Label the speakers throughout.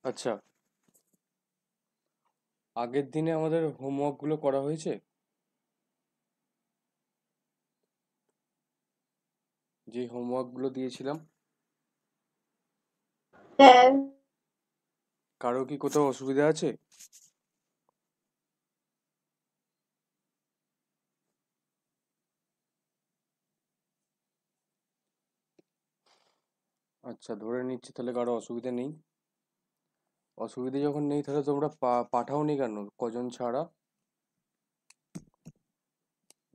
Speaker 1: আচ্ছা, আগের দিনে আমাদের হোমওয়ার্ক গুলো করা হয়েছে? যে হোমওয়ার্ক গুলো দিয়েছিলাম,
Speaker 2: হ্যাঁ।
Speaker 1: কারো কি কোথাও অসুবিধা আছে? আচ্ছা, ধরে নিচ্ছি তাহলে কারো অসুবিধা নেই। অসুবিধা যখন নেই তাহলে তোমরা পাঠাওনি কেন কজন ছাড়া?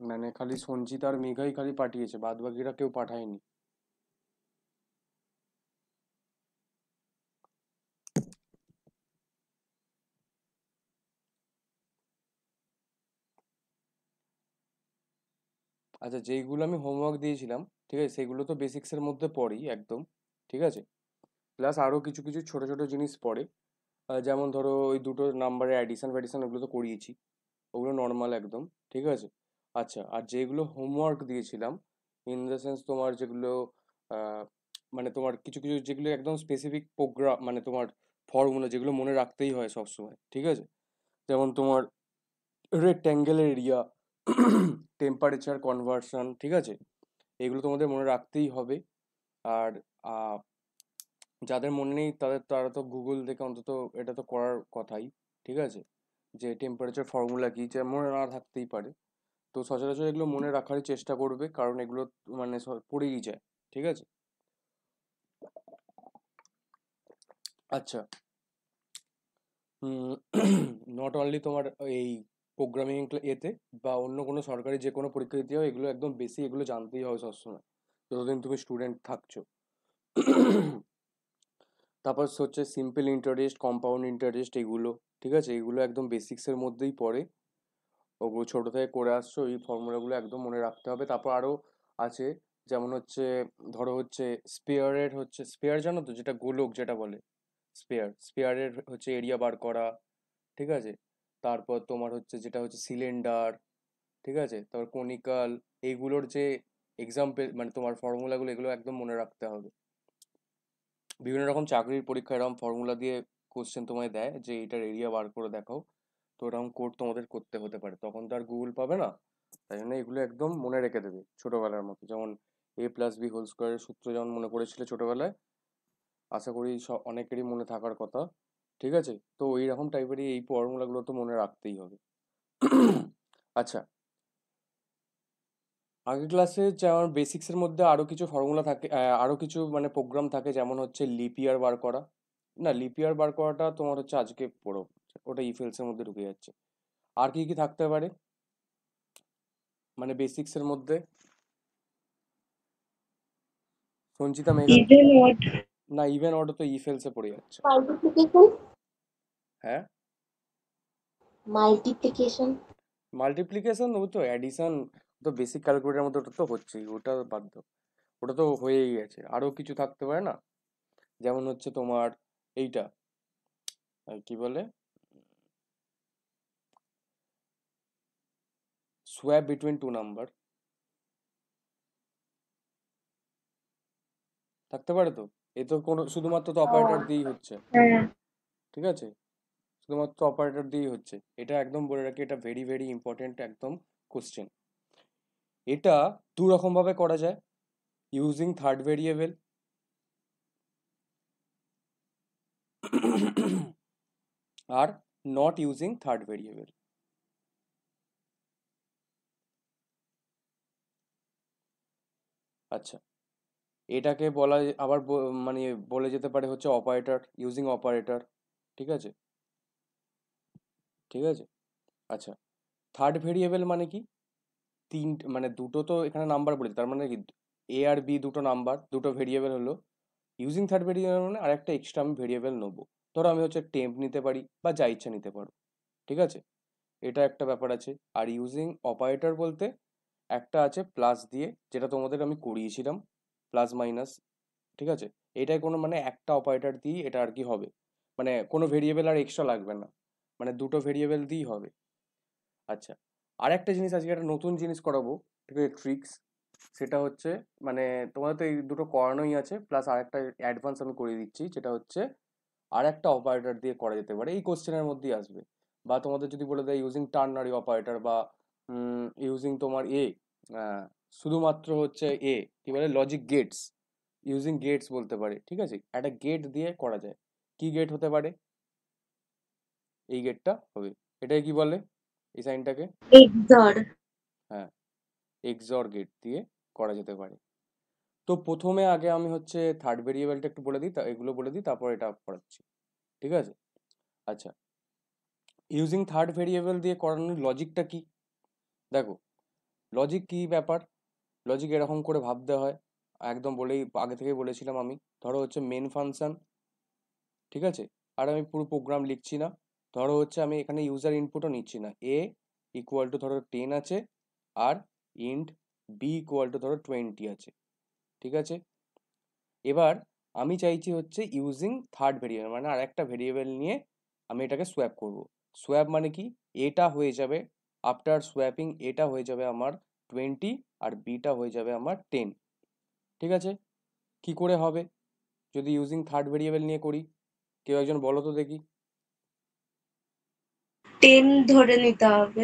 Speaker 1: মানে খালি সঞ্চিতা আর মেঘাই খালি পাঠিয়েছে, বাদ বাকিরা কেউ পাঠায়নি। আচ্ছা, যেইগুলো আমি হোমওয়ার্ক দিয়েছিলাম, ঠিক আছে, সেগুলো তো বেসিক্সের মধ্যে পড়েই একদম, ঠিক আছে। প্লাস আরো কিছু কিছু ছোট ছোট জিনিস পড়ে, যেমন ধরো ওই দুটো নাম্বারের অ্যাডিশন ফ্যাডিশন ওগুলো তো করিয়েছি, ওগুলো নর্মাল একদম, ঠিক আছে। আচ্ছা, আর যেগুলো হোমওয়ার্ক দিয়েছিলাম, ইন দ্য সেন্স তোমার যেগুলো আহ, মানে তোমার কিছু কিছু যেগুলো একদম স্পেসিফিক প্রোগ্রাম, মানে তোমার ফর্মুলা যেগুলো মনে রাখতেই হয় সবসময়, ঠিক আছে। যেমন তোমার রেক্ট্যাঙ্গেল এরিয়া, টেম্পারেচার কনভার্সন, ঠিক আছে, এগুলো তোমাদের মনে রাখতেই হবে। আর আহ, যাদের মনে নেই তারা তো গুগল দেখে অন্তত এটা তো করার কথাই, ঠিক আছে, যে টেম্পারেচার ফর্মুলা কি, যে মনে না থাকতেই পারে। তো সচরাচর এগুলো মনে রাখারই চেষ্টা করবে, কারণ এগুলো মানে পড়েই যায়, ঠিক আছে। আচ্ছা, নট অনলি তোমার এই প্রোগ্রামিং এতে বা অন্য কোনো সরকারি যে কোনো পরীক্ষা দিতে হয়, এগুলো একদম বেশি, এগুলো জানতেই হবে সবসময় যতদিন তুমি স্টুডেন্ট থাকছো। তারপর হচ্ছে সিম্পল ইন্টারেস্ট, কম্পাউন্ড ইন্টারেস্ট, এগুলো, ঠিক আছে, এগুলো একদম বেসিক্সের মধ্যেই পড়ে। ওগুলো ছোট থেকে করে আসছো, এই ফর্মুলাগুলো একদম মনে রাখতে হবে। তারপর আরো আছে, যেমন হচ্ছে ধরো হচ্ছে স্পেয়ারের, হচ্ছে স্পেয়ার জানো তো, যেটা গোলক যেটা বলে, স্পেয়ারের হচ্ছে এরিয়া বার করা, ঠিক আছে। তারপর তোমার হচ্ছে যেটা হচ্ছে সিলিন্ডার, ঠিক আছে, তারপর কনিকাল, এইগুলোর যে এক্সাম্পল মানে তোমার ফর্মুলাগুলো, এগুলো একদম মনে রাখতে হবে। বিভিন্ন রকম চাকরির পরীক্ষা এরকম ফর্মুলা দিয়ে কোশ্চেন তোমায় দেয় যে এটার এরিয়া বার করে দেখাও। তো এরকম কোড তোমাদের করতে হতে পারে, তখন তো আর গুগল পাবে না, তাই জন্য এগুলো একদম মনে রেখে দেবে ছোটবেলার মতো, যেমন a+b² সূত্র যেমন মনে করেছিলে ছোটবেলায়, আশা করি অনেকেরই মনে থাকার কথা, ঠিক আছে। তো ওই রকম টাইপেরই এই ফর্মুলাগুলো তো মনে রাখতেই হবে। আচ্ছা, আগের ক্লাসে যেমন বেসিক্সের মধ্যে আরো কিছু ফর্মুলা থাকে, আরো কিছু মানে প্রোগ্রাম থাকে, যেমন হচ্ছে লিপ ইয়ার বার করা। না, লিপ ইয়ার বার করাটা তোমার হচ্ছে আজকে পড়ো, ওটা ইফেলস এর মধ্যে ঢুকে যাচ্ছে। আর কি কি থাকতে পারে মানে বেসিক্স এর মধ্যে, সঞ্চিতা মেঘা?
Speaker 2: ইভেন ওয়াট
Speaker 1: না, ইভেন অর্ডার তো ইফেলস এ পড়ে যাচ্ছে।
Speaker 2: মাল্টিপ্লিকেশন।
Speaker 1: হ্যাঁ,
Speaker 2: মাল্টিপ্লিকেশন।
Speaker 1: মাল্টিপ্লিকেশন, ও তো অ্যাডিশন, তো বেসিক ক্যালকুলেটার মধ্যে ওটা তো হচ্ছেই, ওটা বাদ দাও, ওটা তো হয়েই গেছে। আরো কিছু থাকতে পারে না, যেমন হচ্ছে তোমার এইটা কি বলে, সোয়াপ বিটুইন টু নাম্বার, থাকতে পারে তো। এ তো কোনো শুধুমাত্র তো অপারেটর দিয়েই হচ্ছে,
Speaker 2: হ্যাঁ।
Speaker 1: ঠিক আছে, শুধুমাত্র অপারেটর দিয়েই হচ্ছে। এটা একদম বলে রাখি, এটা ভেরি ভেরি ইম্পর্টেন্ট একদম কোশ্চেন। এটা দু রকম ভাবে করা যায়, using third variable are not using third variable. আচ্ছা, এটাকে বলা আবার মানে বলে যেতে পারে হচ্ছে অপারেটর, ইউজিং অপারেটর, ঠিক আছে, ঠিক আছে। আচ্ছা, থার্ড ভেরিয়েবল মানে কি, মানে দুটো তো এখানে নাম্বার বলেছে, তার মানে কি a আর b দুটো নাম্বার, দুটো ভেরিয়েবল হলো। ইউজিং থার্ড ভেরিয়েবল মানে আরেকটা এক্সট্রা আমি ভেরিয়েবল নেবো। ধরো আমি হচ্ছে টেম্প নিতে পারি বা যা ইচ্ছা নিতে পারো, ঠিক আছে, এটা একটা ব্যাপার আছে। আর ইউজিং অপারেটর বলতে একটা আছে প্লাস দিয়ে, যেটা তোমাদের আমি করিয়েছিলাম, প্লাস মাইনাস, ঠিক আছে। এটাই কোনো মানে একটা অপারেটর দিয়ে এটা আর কি হবে, মানে কোনো ভেরিয়েবল আর এক্সট্রা লাগবে না, মানে দুটো ভেরিয়েবল দিয়েই হবে। আচ্ছা, আর একটা জিনিস আজকে একটা নতুন জিনিস করাবো, ঠিক আছে, ট্রিক্স। সেটা হচ্ছে মানে তোমাদের তো এই দুটো করানোই আছে, প্লাস আরেকটা অ্যাডভান্স আমি করিয়ে দিচ্ছি, যেটা হচ্ছে আর একটা অপারেটর দিয়ে করা যেতে পারে, এই কোশ্চেনের মধ্যেই আসবে। বা তোমাদের যদি বলে দেয় ইউজিং টার্নারি অপারেটর, বা ইউজিং তোমার শুধুমাত্র হচ্ছে কি বলে লজিক গেটস, ইউজিং গেটস বলতে পারে, ঠিক আছে, একটা গেট দিয়ে করা যায়। কি গেট হতে পারে? এই গেটটা হবে, এটাকে কি বলে এই সাইনটাকে?
Speaker 2: এক্সর।
Speaker 1: হ্যাঁ, এক্সঅর গেট দিয়ে করা যেতে পারে। তো প্রথমে আগে আমি হচ্ছে থার্ড ভেরিয়েবলটা একটু বলে দিই, এগুলো বলে দিই, তারপর এটা করাচ্ছি, ঠিক আছে? আচ্ছা, ইউজিং থার্ড ভেরিয়েবল দিয়ে করানোর লজিকটা কি? দেখো, লজিক কি ব্যাপার, লজিক এরকম করে ভাবতে হয়, একদম বলেই আগে থেকেই বলেছিলাম আমি। ধরো হচ্ছে মেন ফাংশন, ঠিক আছে, আর আমি পুরো প্রোগ্রাম লিখছি না। ধরো হচ্ছে আমি এখানে ইউজার ইনপুটও নিচ্ছি না। এ ইকুয়াল টু ধরো 10 আছে, আর ইন্ট বি ইকুয়াল টু ধরো 20 আছে, ঠিক আছে। এবার আমি চাইছি হচ্ছে ইউজিং থার্ড ভেরিয়েবল, মানে আর একটা ভেরিয়েবল নিয়ে আমি এটাকে সোয়াপ করব। সোয়াপ মানে কি, এটা হয়ে যাবে, আফটার সোয়াপিং এটা হয়ে যাবে আমার 20, আর বিটা হয়ে যাবে আমার 10, ঠিক আছে। কি করে হবে যদি ইউজিং থার্ড ভেরিয়েবল নিয়ে করি? কেউ একজন বলো তো দেখি।
Speaker 2: 10 ধরে নিতে হবে।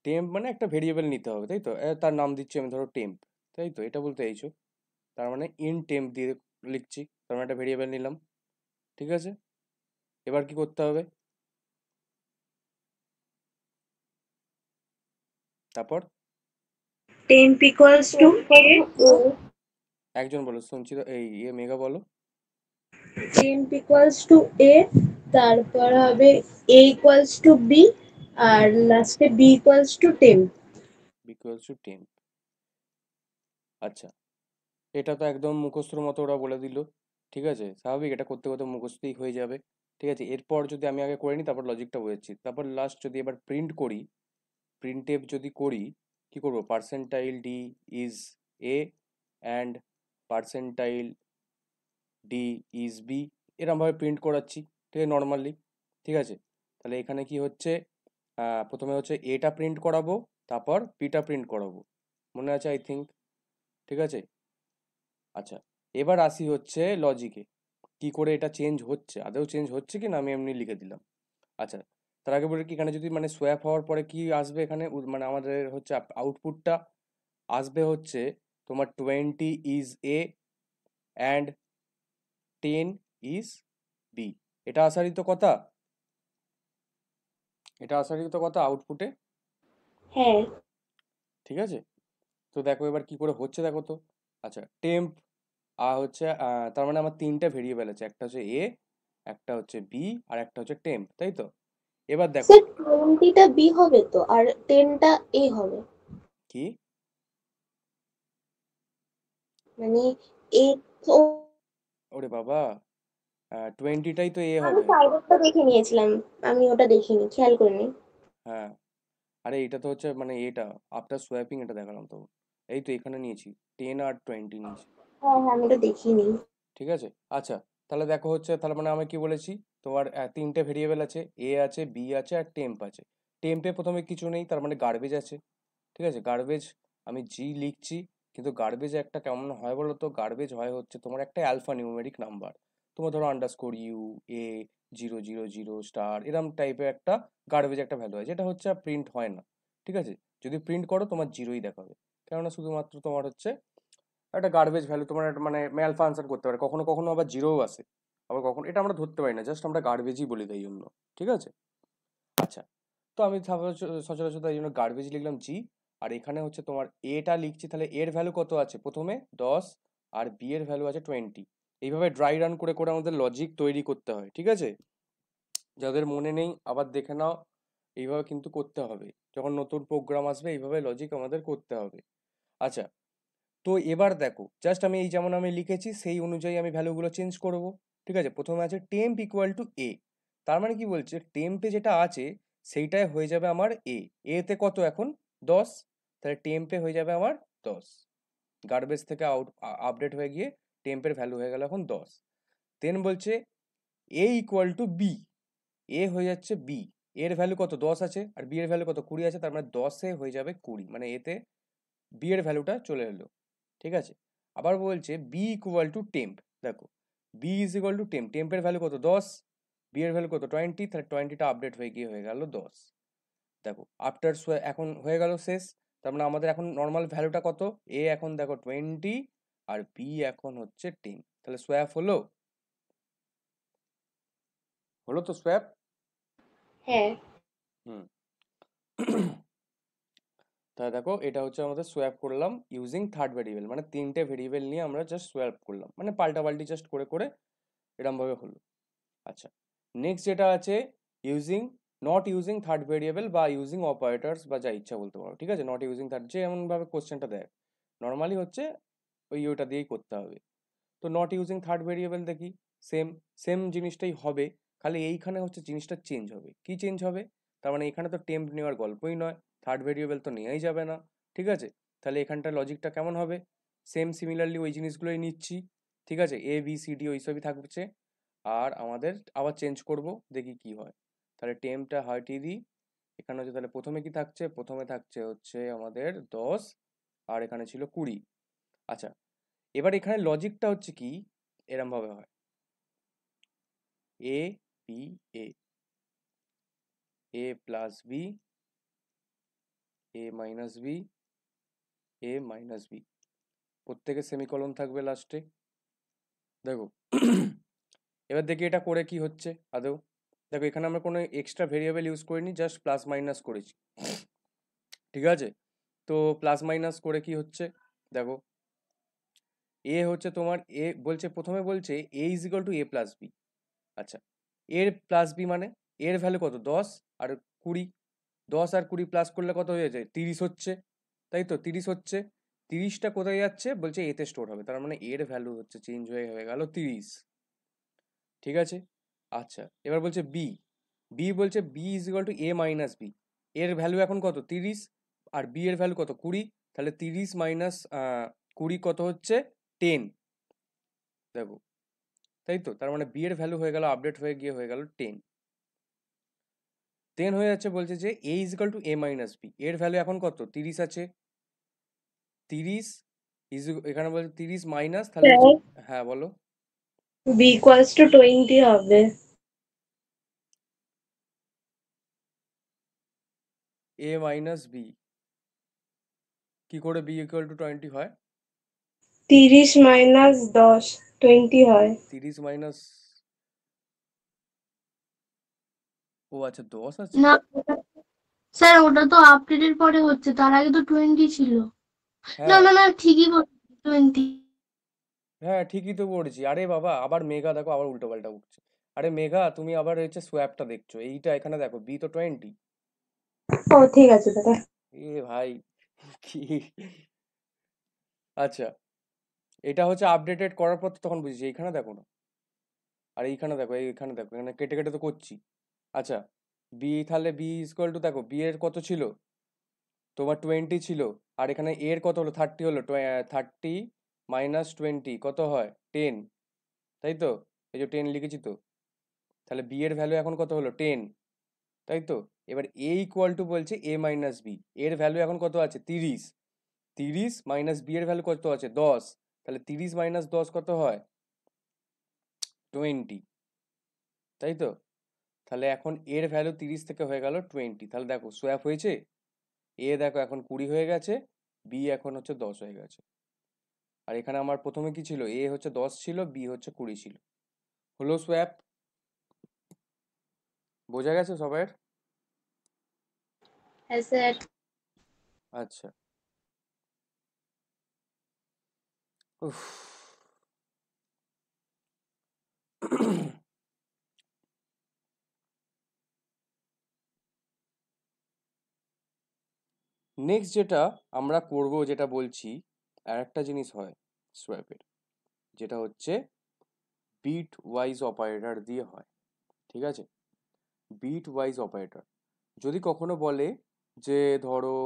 Speaker 1: টেম্প মানে একটা ভেরিয়েবল নিতে হবে, তাই তো? তার নাম দিচ্ছি আমি ধরো টেম্প, তাই তো? এটা বলতে চাইছো? তার মানে ইন টেম্প দিয়ে লিখছি, তার মানে একটা ভেরিয়েবল নিলাম, ঠিক আছে। এবার কি করতে হবে? তারপর
Speaker 2: টেম্প ইকুয়ালস টু এ।
Speaker 1: একজন বলো, শুনছি তো, এই মেঘা বলো।
Speaker 2: টেম্প ইকুয়ালস টু এ, তারপর হবে এ ইকুয়ালস টু বি, আর লাস্টে B equals to temp.
Speaker 1: Equals to temp. আচ্ছা, এটা তো একদম মুখস্থর মতো ওরা বলে দিল, ঠিক আছে, স্বাভাবিক, এটা করতে করতে মুখস্থই হয়ে যাবে, ঠিক আছে। এরপর যদি আমি আগে করে নিই, তারপর লজিকটা বোঝাচ্ছি। তারপর লাস্ট যদি এবার প্রিন্ট করি, প্রিন্ট এফ যদি করি, কি করবো, percentile D is A and percentile D is B, এরমভাবে প্রিন্ট করাচ্ছি, ঠিক আছে, নর্মালি, ঠিক আছে। তাহলে এখানে কি হচ্ছে, প্রথমে হচ্ছে এটা প্রিন্ট করাবো, তারপর বিটা প্রিন্ট করাবো, মনে আছে আই থিঙ্ক, ঠিক আছে। আচ্ছা, এবার আসি হচ্ছে লজিকে, কি করে এটা চেঞ্জ হচ্ছে, আদৌ চেঞ্জ হচ্ছে কি না, আমি এমনি লিখে দিলাম। আচ্ছা, তার আগে বলে কি, এখানে যদি মানে সোয়াপ হওয়ার পরে কি আসবে এখানে, মানে আমাদের হচ্ছে আউটপুটটা আসবে হচ্ছে তোমার 20 is A and 10 is B, এটা আসারই তো কথা, এটা আসারই তো কথা আউটপুটে,
Speaker 2: হ্যাঁ।
Speaker 1: ঠিক আছে। তো দেখো এবার কি করে হচ্ছে, দেখো তো। আচ্ছা, টেম্প হচ্ছে তার মানে আমার তিনটে ভেরিয়েবল আছে, একটা হচ্ছে এ, একটা হচ্ছে বি, আর একটা হচ্ছে টেম্প, তাই তো? এবার দেখো
Speaker 2: স্যার 20টা বি হবে তো, আর 10টা এ হবে।
Speaker 1: কি,
Speaker 2: মানে এ তো।
Speaker 1: ওরে বাবা, 20টাই তো এ
Speaker 2: আমি
Speaker 1: হবে।
Speaker 2: সাইডেরটা দেখে নিয়েছিলাম, আমি ওটা দেখিনি, খেয়াল করিনি।
Speaker 1: হ্যাঁ, আরে এটা তো হচ্ছে মানে এটা আফটার সোয়াপিং এটা দেখালাম তো, এই তো এখানে নিয়েছি 10 আর 20 নিয়েছি,
Speaker 2: হ্যাঁ হ্যাঁ, আমি ওটা দেখিনি।
Speaker 1: ঠিক আছে। আচ্ছা, তাহলে দেখো হচ্ছে, তাহলে মানে আমি কি বলেছি, তোমার তিনটে ভেরিয়েবল আছে, এ আছে, বি আছে, আর টেম্প আছে। টেম্পে প্রথমে কিছু নেই, তার মানে গার্বেজ আছে, ঠিক আছে, গার্বেজ আমি জি লিখছি। কিন্তু গার্বেজ একটা কেমন হয় বলো তো, গার্বেজ হয় হচ্ছে তোমার একটা অ্যালফা নিউমেরিক নাম্বার, তোমার ধরো আন্ডারস্কোর ইউ, এ, 000 স্টার, এরম টাইপের একটা গার্বেজ একটা ভ্যালু হয়, যেটা হচ্ছে প্রিন্ট হয় না, ঠিক আছে। যদি প্রিন্ট করো তোমার জিরোই দেখাবে, কেননা শুধুমাত্র তোমার হচ্ছে একটা গার্বেজ ভ্যালু, তোমার একটা মানে ম্যাল ফাংশন করতে পারে, কখনো কখনো আবার জিরোও আসে, আবার কখনো, এটা আমরা ধরতে পারি না, জাস্ট আমরা গার্বেজই বলি তাই জন্য, ঠিক আছে। আচ্ছা, তো আমি সচরাচর তাই জন্য গার্বেজ লিখলাম জি। আর এখানে হচ্ছে তোমার এটা লিখছি, তাহলে এর ভ্যালু কত আছে প্রথমে 10, আর বি এর ভ্যালু আছে 20। এইভাবে ড্রাই রান করে করে আমাদের লজিক তৈরি করতে হয়, ঠিক আছে। যাদের মনে নেই আবার দেখে নাও, এইভাবে কিন্তু করতে হবে, যখন নতুন প্রোগ্রাম আসবে এইভাবে লজিক আমাদের করতে হবে। আচ্ছা, তো এবার দেখো, জাস্ট আমি এই যেমন আমি লিখেছি সেই অনুযায়ী আমি ভ্যালুগুলো চেঞ্জ করব, ঠিক আছে। প্রথমে আছে টেম্প ইকুয়াল টু এ, তার মানে কি বলছে, টেম্পে যেটা আছে সেইটাই হয়ে যাবে আমার এ, এতে কত এখন 10, তাহলে টেম্পে হয়ে যাবে আমার 10, গার্বেজ থেকে আপডেট হয়ে গিয়ে টেম্পের ভ্যালু হয়ে গেল এখন 10। দেন বলছে এ ইকুয়াল টু বি, এ হয়ে যাচ্ছে বি, এর ভ্যালু কত 10 আছে, আর বি এর ভ্যালু কত 20 আছে, তার মানে 10-এ হয়ে যাবে 20, মানে এতে বি এর ভ্যালুটা চলে এলো, ঠিক আছে। আবার বলছে বি ইকুয়াল টু টেম্প, দেখো B is equal to temp, টেম্পের ভ্যালু কত 10, বি এর ভ্যালু কত 20, তাহলে 20টা আপডেট হয়ে গিয়ে হয়ে গেল 10। দেখো আফটার সোয়াপ এখন হয়ে গেল শেষ। তার মানে আমাদের এখন নর্মাল ভ্যালুটা কত, এ এখন দেখো 20 আর বি এখন হচ্ছে 10, তাহলে সোয়াপ হলো, হলো তো সোয়াপ।
Speaker 2: হ্যাঁ।
Speaker 1: হুম। তাহলে দেখো এটা হচ্ছে আমাদের সোয়াপ করলাম ইউজিং থার্ড ভেরিয়েবল, মানে তিনটে ভেরিয়েবল নিয়ে আমরা জাস্ট সোয়াপ করলাম, মানে পাল্টাপাল্টি জাস্ট করে করে এরম ভাবে হলো। আচ্ছা, নেক্সট যেটা আছে using, not using third variable বা ইউজিং অপারেটরস বা যা ইচ্ছা বলতে পারো, ঠিক আছে। নট ইউজিং থার্ড, যে এমন ভাবে কোশ্চেনটা দেয় নর্মালি হচ্ছে ওইটা দিয়েই করতে হবে। তো নট ইউজিং থার্ড ভেরিয়েবল দেখি, সেম সেম জিনিসটাই হবে, খালি এইখানে হচ্ছে জিনিসটা চেঞ্জ হবে। কি চেঞ্জ হবে, তার মানে এখানে তো টেম্প নেওয়ার গল্পই নয়, থার্ড ভেরিয়েবল তো নেওয়াই যাবে না, ঠিক আছে। তাহলে এখানটা লজিকটা কেমন হবে, সেম সিমিলারলি ওই জিনিসগুলোই নিচ্ছি, ঠিক আছে, এ বি সি ডি ওইসবই থাকছে, আর আমাদের আবার চেঞ্জ করব, দেখি কি হয়। তাহলে টেম্পটা হটিয়ে দিই, এখানে হচ্ছে তাহলে প্রথমে কি থাকছে, প্রথমে থাকছে হচ্ছে আমাদের 10 আর এখানে ছিল 20। আচ্ছা, এবার এখানে লজিকটা হচ্ছে কি, এরম ভাবে হয় A B A, A plus B, A minus B, A minus B, প্রত্যেকে সেমিকলন থাকবে লাস্টে। দেখো এবার দেখি এটা করে কি হচ্ছে আদৌ। দেখো এখানে আমরা কোনো এক্সট্রা ভেরিয়েবল ইউজ করিনি, জাস্ট প্লাস মাইনাস করেছি, ঠিক আছে। তো প্লাস মাইনাস করে কি হচ্ছে দেখো, এ হচ্ছে তোমার, এ বলছে প্রথমে বলছে A is equal to A plus B. আচ্ছা, এর প্লাস বি মানে এর ভ্যালু কত 10 আর 20, 10 আর 20 প্লাস করলে কত হয়ে যায় 30 হচ্ছে, তাই তো 30 হচ্ছে। 30টা কোথায় যাচ্ছে বলছে এতে স্টোর হবে, তার মানে এর ভ্যালু হচ্ছে চেঞ্জ হয়ে হয়ে গেল 30, ঠিক আছে। আচ্ছা, এবার বলছে বি, বি বলছে B is equal to A minus B, এর ভ্যালু এখন কত 30 আর বি এর ভ্যালু কত 20, তাহলে 30 মাইনাস 20 কত হচ্ছে 10, দেখো, তাই তো। তার মানে বি এর ভ্যালু হয়ে গেল আপডেট হয়ে গিয়ে হয়ে গেল 10, 10 হয়ে যাচ্ছে। বলছে যে A is equal to A minus B, এর ভ্যালু এখন কত 30 আছে, 30 ইজ, এখানে বলছে 30 মাইনাস, তাহলে হচ্ছে, হ্যাঁ বলো।
Speaker 2: বি ইকুয়ালস টু 20 হবে।
Speaker 1: এ মাইনাস বি, কি করে বি ইকুয়াল টু 20 হয়,
Speaker 2: 30 মাইনাস 10 20 হয়।
Speaker 1: 30 মাইনাস, ও আচ্ছা 10 আছে।
Speaker 3: না স্যার, ওটা তো আপডেটের পরে হচ্ছে, তার আগে তো 20 ছিল। না
Speaker 1: হ্যাঁ
Speaker 3: না না, ঠিকই বলছি, 20।
Speaker 1: হ্যাঁ ঠিকই তো পড়েছি। আরে বাবা, আবার মেঘা দেখো আবার উল্টো পাল্টা উঠছে। আরে মেঘা তুমি আবার হচ্ছে সোয়াপটা দেখছো, এইটা এখানে দেখো বি তো 20।
Speaker 2: ও ঠিক আছে দাদা।
Speaker 1: এ ভাই কি, আচ্ছা, এটা হচ্ছে আপডেটেড করার পর তো তখন বুঝেছি, এইখানে দেখো না, আর এইখানে দেখো, এইখানে দেখো, এখানে কেটে কেটে তো করছি। আচ্ছা, বি তাহলে বি ইকুয়াল টু, দেখো বি এর কত ছিল তোমার 20 ছিল, আর এখানে এর কত হলো 30 হলো, 30 মাইনাস 20 কত হয় 10, তাই তো, এই যে 10 লিখেছি তো। তাহলে বি এর ভ্যালু এখন কত হলো 10, তাই তো। এবার এ ইকুয়াল টু বলছে এ মাইনাস বি, এর ভ্যালু এখন কত আছে 30, 30 মাইনাস বি এর ভ্যালু কত আছে 10, তাহলে 30 মাইনাস 10 কত হয় 20, তাই তো। তাহলে এখন এর ভ্যালু 30 থেকে হয়ে গেল 20, তাহলে দেখো সোয়াপ হয়েছে, এ দেখো এখন 20 হয়ে গেছে, বি এখন হচ্ছে 10 হয়ে গেছে। আর এখানে আমার প্রথমে কি ছিল, এ হচ্ছে 10 ছিল, বি হচ্ছে 20 ছিল, হলো সোয়াপ। বোঝা গেছে সবার?
Speaker 2: হ্যাঁ স্যার।
Speaker 1: আচ্ছা, উফ। নেক্সট যেটা আমরা করব, যেটা বলছি, আর একটা জিনিস হয় সোয়াপের, যেটা হচ্ছে বিট ওয়াইজ অপারেটর দিয়ে হয়, ঠিক আছে। বিট ওয়াইজ অপারেটর যদি কখনো বলে যে ধরো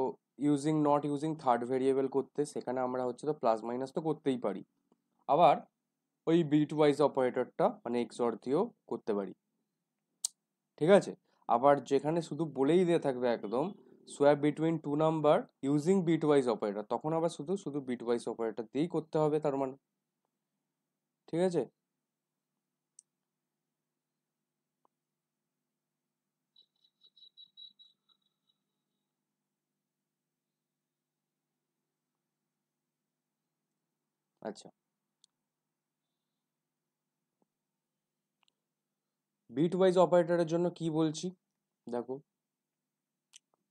Speaker 1: using not using third variable করতে, সেখানে আমরা হচ্ছে তো প্লাস মাইনাস তো করতেই পারি, আবার ওই বিট ওয়াইজ অপারেটরটা মানে এক্সঅর দিয়েও করতে পারি, ঠিক আছে। আবার যেখানে শুধু বলেই দেওয়া থাকবে একদম swap between two number using bitwise operator, তখন আবার শুধু শুধু বিট ওয়াইজ অপারেটর দিয়েই করতে হবে, তার মানে, ঠিক আছে। আচ্ছা, বিট ওয়াইজ অপারেটরের জন্য কি বলছি দেখো,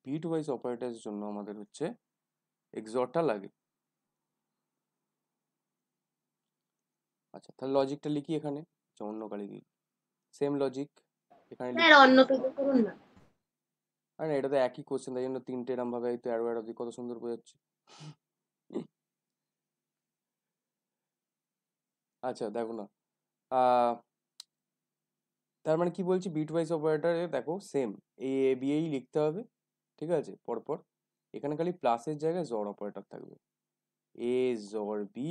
Speaker 1: বিট ওয়াইজ অপারেটরের জন্য আমাদের হচ্ছে এক্সরটা লাগে। আচ্ছা, তাহলে লজিকটা লিখি এখানে, অন্য কালি দিই, সেম লজিক এখানে
Speaker 2: স্যার
Speaker 1: লিখছি।
Speaker 2: অন্য কিছু করুন না।
Speaker 1: আর না, এটা তো একই কোশ্চেন, তাই জন্য তিনটে এরম ভাবে হয়তো অ্যারো অ্যারো দিয়ে কত সুন্দর বোঝাচ্ছে। আচ্ছা দেখো না, আহ, তার মানে কি বলছি, বিট ওয়াইজ অপারেটরে দেখো সেম এই এ বি এই লিখতে হবে, ঠিক আছে পরপর। এখানে খালি প্লাসের জায়গায় জর অপারেটর থাকবে, এ জর বি,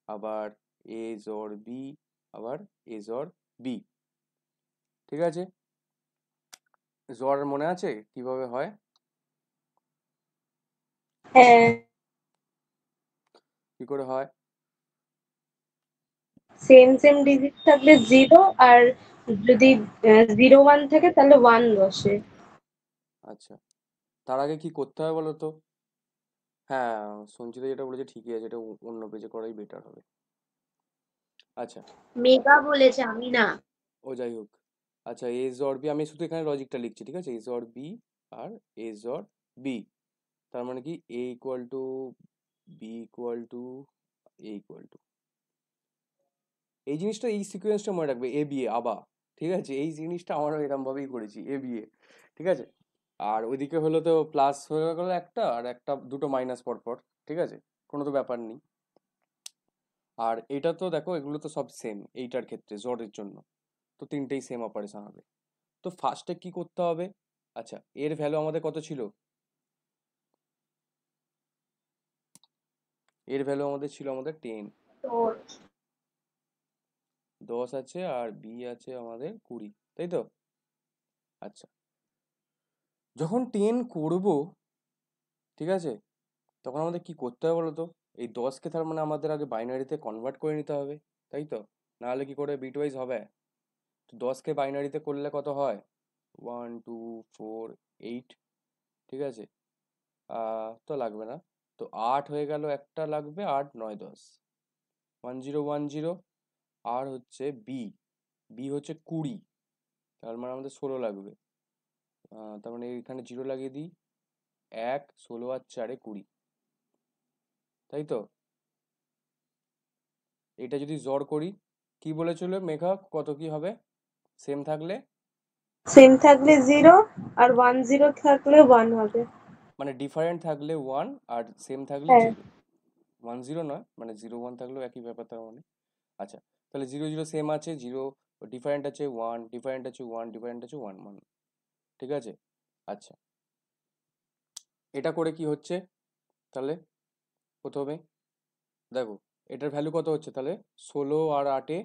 Speaker 1: আবার এ জর বি, আবার এ জর বি, ঠিক আছে। জর মনে আছে কিভাবে হয়?
Speaker 2: হ্যাঁ,
Speaker 1: কি করে হয়?
Speaker 2: সেম সেম ডিজিট থাকলে 0, আর যদি 0 1 থাকে তাহলে 1 বসে।
Speaker 1: আচ্ছা, তার আগে কি করতে হবে বলো তো? হ্যাঁ, সঞ্চিতা যেটা বলেছে ঠিকই আছে, এটা অন্য পেজে করাই বেটার হবে। আচ্ছা,
Speaker 2: মেগা বলেছে, আমি না।
Speaker 1: ও যাই হোক। আচ্ছা, এ জর বি, আমি শুধু এখানে লজিকটা লিখছি, ঠিক আছে, এ জর বি আর এ জর বি, তার মানে কি A equal to B equal to A equal to, এই জিনিসটা এই সিকোয়েন্সটা মনে রাখবে, এ বি এ আবা, ঠিক আছে, এই জিনিসটা আমারও এরকম ভাবেই করেছি, এ বি এ, ঠিক আছে। আর ওইদিকে হলো তো প্লাস হয়ে গেলো একটা, আর একটা দুটো মাইনাস পর পর, ঠিক আছে, কোনো তো ব্যাপার নেই। আর এটা তো দেখো, এগুলো তো সব সেম এইটার ক্ষেত্রে জোরের জন্য, তো তিনটেই সেম অপারেশন হবে। তো ফার্স্টে কি করতে হবে? আচ্ছা, এর ভ্যালু আমাদের কত ছিল? এর ভ্যালু আমাদের ছিল আমাদের 10,
Speaker 2: তো
Speaker 1: 10 আছে, আর বি আছে আমাদের 20, তাই তো? আচ্ছা, যখন 10 করব, ঠিক আছে, তখন আমাদের কি করতে হবে বলো তো? এই 10কে তার মানে আমাদের আগে বাইনারিতে কনভার্ট করে নিতে হবে, তাই তো? নাহলে কি করে বিট ওয়াইজ হবে? তো 10কে বাইনারিতে করলে কত হয়? 1 2 4 8, ঠিক আছে। তো লাগবে না, তো 8 হয়ে গেল, একটা লাগবে, 8 9 10, 1010। আর হচ্ছে বি, বি হচ্ছে 20, তার মানে আমাদের 16 লাগবে। তার মানে এখানে 0 লাগিয়ে দিই, 1 16 আর 4 20, তাই তো? এটা যদি জোর করি, কি বলেছিল মেঘা, কত কি হবে সেম থাকলে?
Speaker 2: সেম থাকলে 0, আর 1 0 থাকলে 1 হবে।
Speaker 1: মানে ডিফারেন্ট থাকলে 1, আর সেম থাকলে
Speaker 2: হ্যাঁ,
Speaker 1: 0। 1 0 নয়, মানে 0 1 থাকলেও একই ব্যাপার তার মানে। আচ্ছা, তাহলে 0 0 সেম আছে, 0 ডিফারেন্ট আছে, 1 ডিফারেন্ট আছে, 1 ডিফারেন্ট আছে, 1 1, ঠিক আছে। আচ্ছা, এটা করে কি হচ্ছে তাহলে? প্রথমে দেখো, এটার ভ্যালু কত হচ্ছে তাহলে, 16 আর 8-এ,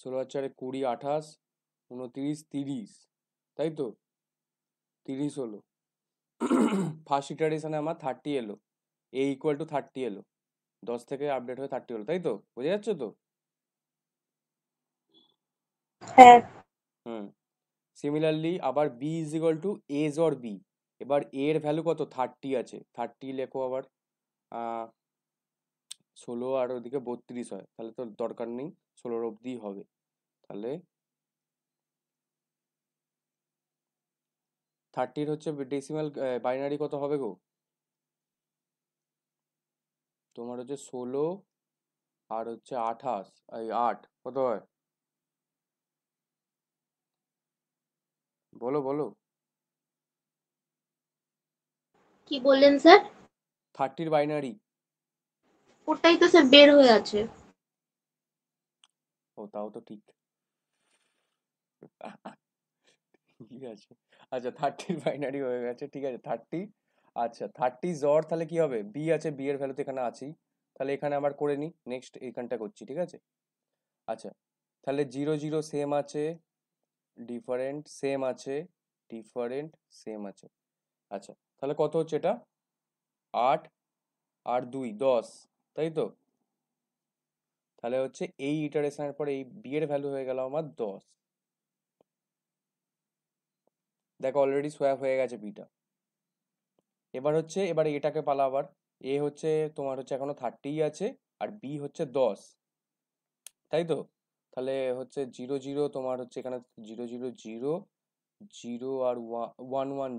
Speaker 1: 16 আর 4-এ 20 28 29 30, তাই তো? 30 হলো। ফার্স্ট ইটারেশনে আমার 30 এলো, এ ইকুয়াল টু 30 এলো, 10 থেকে আপডেট হয়ে 30 হলো, তাই তো? বোঝা যাচ্ছে তো?
Speaker 2: হ্যাঁ,
Speaker 1: হুম। সিমিলারলি আবার B is equal to A XOR B, এবার এর ভ্যালু কত, 30 আছে, 30 লেখো আবার, 16 আর ওদিকে 32 হয়, তাহলে তো দরকার নেই, 16 অব্দি হবে। তাহলে 30 হচ্ছে ডেসিমাল বাইনারি কত হবে গো? তোমার হচ্ছে 16 আর হচ্ছে 28, এই 8 কত হয়? বলো বলো।
Speaker 2: কি বললেন স্যার?
Speaker 1: 30 বাইনারি।
Speaker 2: ওটাই তো স্যার বের হয়ে আছে।
Speaker 1: ও তাও তো ঠিক। ঠিক আছে, আচ্ছা 30 বাইনারি হয়ে গেছে, ঠিক আছে 30। আচ্ছা 30 জ্বর, তাহলে কি হবে, বি আছে, বি এর ভ্যালু তো এখানে আছেই, তাহলে এখানে আবার করে নিই, নেক্সট এইখানটা করছি, ঠিক আছে। আচ্ছা, তাহলে 0 0 সেম আছে, ডিফারেন্ট সেম আছে, ডিফারেন্ট সেম আছে। আচ্ছা, তাহলে কত হচ্ছে এটা, 8 আর 2 10, তাই তো? তাহলে হচ্ছে এই ইটারেশনের পরে এই বি এর ভ্যালু হয়ে গেল আমার 10। দেখো অলরেডি সোয়াপ হয়ে গেছে বিটা। এবার হচ্ছে, এবার এটাকে পালা আবার, এ হচ্ছে তোমার হচ্ছে এখনো 30 আছে, আর বি হচ্ছে 10, তাই তো? তাহলে হচ্ছে 0 0 তোমার হচ্ছে এখানে 0 0 0 0 আর 1 1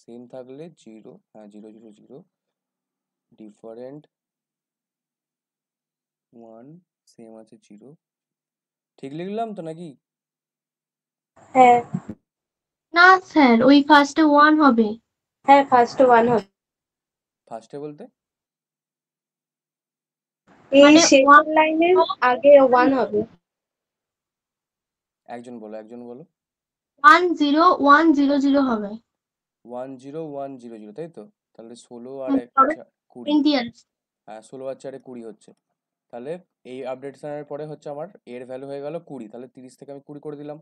Speaker 1: সেম থাকলে 0, হ্যাঁ 0 0 0 ডিফারেন্ট 1 সেম আছে 0। ঠিক লিখলাম তো নাকি?
Speaker 2: হ্যাঁ
Speaker 3: না স্যার, ওই ফার্স্টে 1 হবে।
Speaker 2: হ্যাঁ, ফার্স্ট 1 হবে।
Speaker 1: ফার্স্টে বলতে
Speaker 2: এই
Speaker 3: মানে
Speaker 2: শেষের লাইনের আগে 1 হবে।
Speaker 1: একজন বলো, একজন বলো।
Speaker 3: 1 0 1 0 0 হবে।
Speaker 1: 1 0 1 0 0, তাই তো? তাহলে 16 আর
Speaker 3: হ্যাঁ,
Speaker 1: 1
Speaker 3: তবে
Speaker 1: 20।
Speaker 3: 20 আছে।
Speaker 1: হ্যাঁ 16 আর 4 20 হচ্ছে। তাহলে এই আপডেটেশনের পরে হচ্ছে আমার এর ভ্যালু হয়ে গেল 20, তাহলে 30 থেকে আমি 20 করে দিলাম।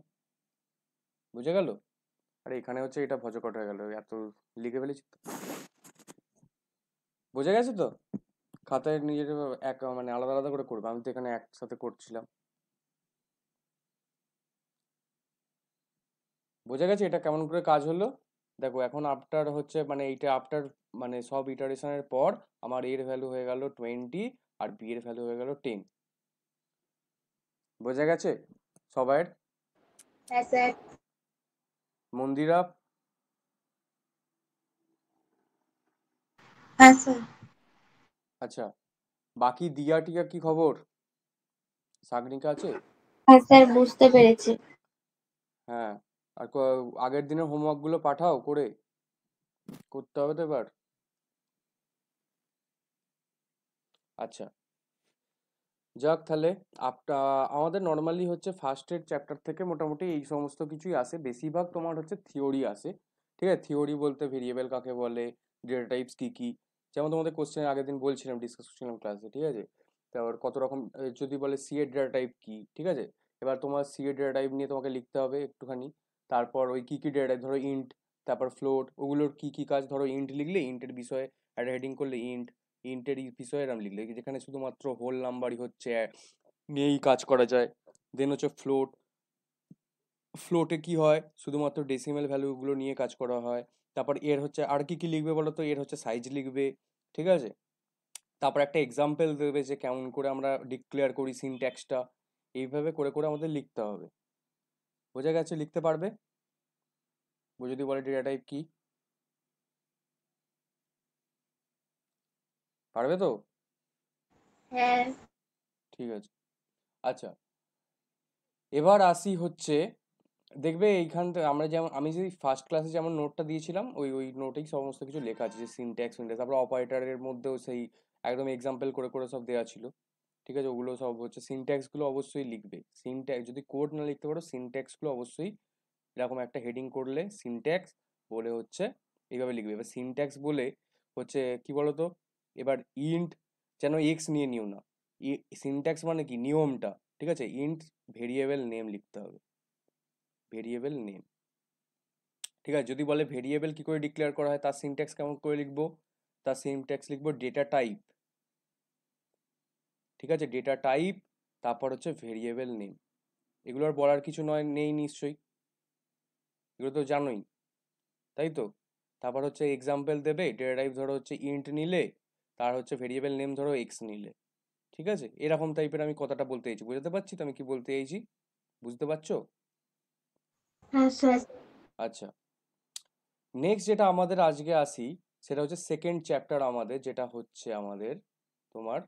Speaker 1: বুঝে গেল? আর এখানে হচ্ছে এটা ভজকট হয়ে গেল, এত লিখে ফেলেছি তো। বুঝে গেছে তো? খাতায় নিজের এক মানে আলাদা আলাদা করে করবে, আমি তো এখানে একসাথে করছিলাম। বুঝে গেছে এটা কেমন করে কাজ হলো? দেখো এখন আফটার হচ্ছে মানে এইটা আফটার মানে সব ইটারেশনের পর আমার এর ভ্যালু হয়ে গেল 20 আর বি এর ভ্যালু হয়ে গেল 10। বোঝা গেছে সবাইয়ের?
Speaker 2: হ্যাঁ স্যার।
Speaker 1: মন্দিরা?
Speaker 2: হ্যাঁ স্যার।
Speaker 1: আচ্ছা, বাকি দিয়া টিয়া কি খবর? সাগনিকা আছে?
Speaker 2: হ্যাঁ স্যার, বুঝতে পেরেছি।
Speaker 1: হ্যাঁ। আর আগের দিনের হোমওয়ার্ক গুলো পাঠাও করে, করতে হবে তো এবার। আচ্ছা, যাক তাহলে আমাদের নর্মালি হচ্ছে ফার্স্টের চ্যাপ্টার থেকে মোটামুটি এই সমস্ত কিছুই আসে, বেশিরভাগ তোমার হচ্ছে থিওরি আসে। ঠিক আছে, থিওরি বলতে ভেরিয়েবল কাকে বলে, ডেটা টাইপস কি কি, যেমন তোমাদের কোশ্চেন আগের দিন বলছিলাম, ডিসকাস করছিলাম ক্লাসে, ঠিক আছে? তারপর কত রকম যদি বলে সি এর ডেটা টাইপ কি, ঠিক আছে? এবার তোমার সি এর ডেটা টাইপ নিয়ে তোমাকে লিখতে হবে একটুখানি। তারপর ওই কি কি ডেটা টাইপ, ধরো ইন্ট, তারপর ফ্লোট, ওগুলোর কি কি কাজ, ধরো ইন্ট লিখলে ইন্টের বিষয়ে একটা হেডিং করলে ইন্ট, ইন্টের বিষয়ে এরম লিখলে যেখানে শুধুমাত্র হোল নাম্বারই হচ্ছে নিয়েই কাজ করা যায়। দেন হচ্ছে ফ্লোট, ফ্লোটে কি হয় শুধুমাত্র ডেসিমেল ভ্যালুগুলো নিয়ে কাজ করা হয়। তারপর এর হচ্ছে আর কি কি লিখবে বলো তো, এর হচ্ছে সাইজ লিখবে, ঠিক আছে? তারপর একটা এক্সাম্পল দেবে যে কেমন করে আমরা ডিক্লেয়ার করি সিনট্যাক্সটা, এইভাবে করে করে আমাদের লিখতে হবে। বোঝা গেছে? লিখতে পারবে? যদি বলে ডেটা টাইপ কি, পারবে তো?
Speaker 2: হ্যাঁ।
Speaker 1: ঠিক আছে। আচ্ছা, এবার আসি হচ্ছে, দেখবে এইখান থেকে আমরা যেমন আমি যদি ফার্স্ট ক্লাসে যেমন নোটটা দিয়েছিলাম ওই ওই নোটেই সমস্ত কিছু লেখা আছে, যে সিনট্যাক্স সিনট্যাক্স, তারপর অপারেটরের মধ্যেও সেই একদম এক্সাম্পল করে করে সব দেওয়া ছিল। ঠিক আছে, ওগুলো সব হচ্ছে সিনট্যাক্স গুলো অবশ্যই লিখবে। সিনট্যাক্স যদি কোড না লিখতে পারো, সিনট্যাক্স গুলো অবশ্যই এরকম একটা হেডিং করলে সিনট্যাক্স বলে হচ্ছে এইভাবে লিখবে। এবার সিনট্যাক্স বলে হচ্ছে কি বলতো, এবার ইন্ট যেন এক্স নিয়ে নিও না। সিনট্যাক্স মানে কি নিয়মটা, ঠিক আছে? ইন্ট ভেরিয়েবল নেম লিখতে হবে, ভেরিয়েবল নেম। ঠিক আছে, যদি বলে ভেরিয়েবল কি করে ডিক্লেয়ার করা হয়, তার সিনট্যাক্স কেমন করে লিখবো, তার সিনট্যাক্স লিখবো ডেটা টাইপ। ঠিক আছে, ডেটা টাইপ, তারপর হচ্ছে ভেরিয়েবল নেম। এগুলো আর বলার কিছু নয়, নেই নিশ্চয়ই, এগুলো তো জানোই, তাই তো? তারপর হচ্ছে এক্সাম্পল দেবে, ডেটা টাইপ ধরো হচ্ছে ইন্ট নিলে, তার হচ্ছে ভেরিয়েবল নেম ধরো এক্স নিলে। ঠিক আছে, এরকম টাইপের আমি কথাটা বলতে চাইছি, বুঝতে পারছি তো আমি কি বলতে চাইছি? বুঝতে পারছো?
Speaker 3: হ্যাঁ স্যার।
Speaker 1: আচ্ছা, নেক্সট যেটা আমাদের আজকে আসি, সেটা হচ্ছে সেকেন্ড চ্যাপ্টার আমাদের, যেটা হচ্ছে আমাদের তোমার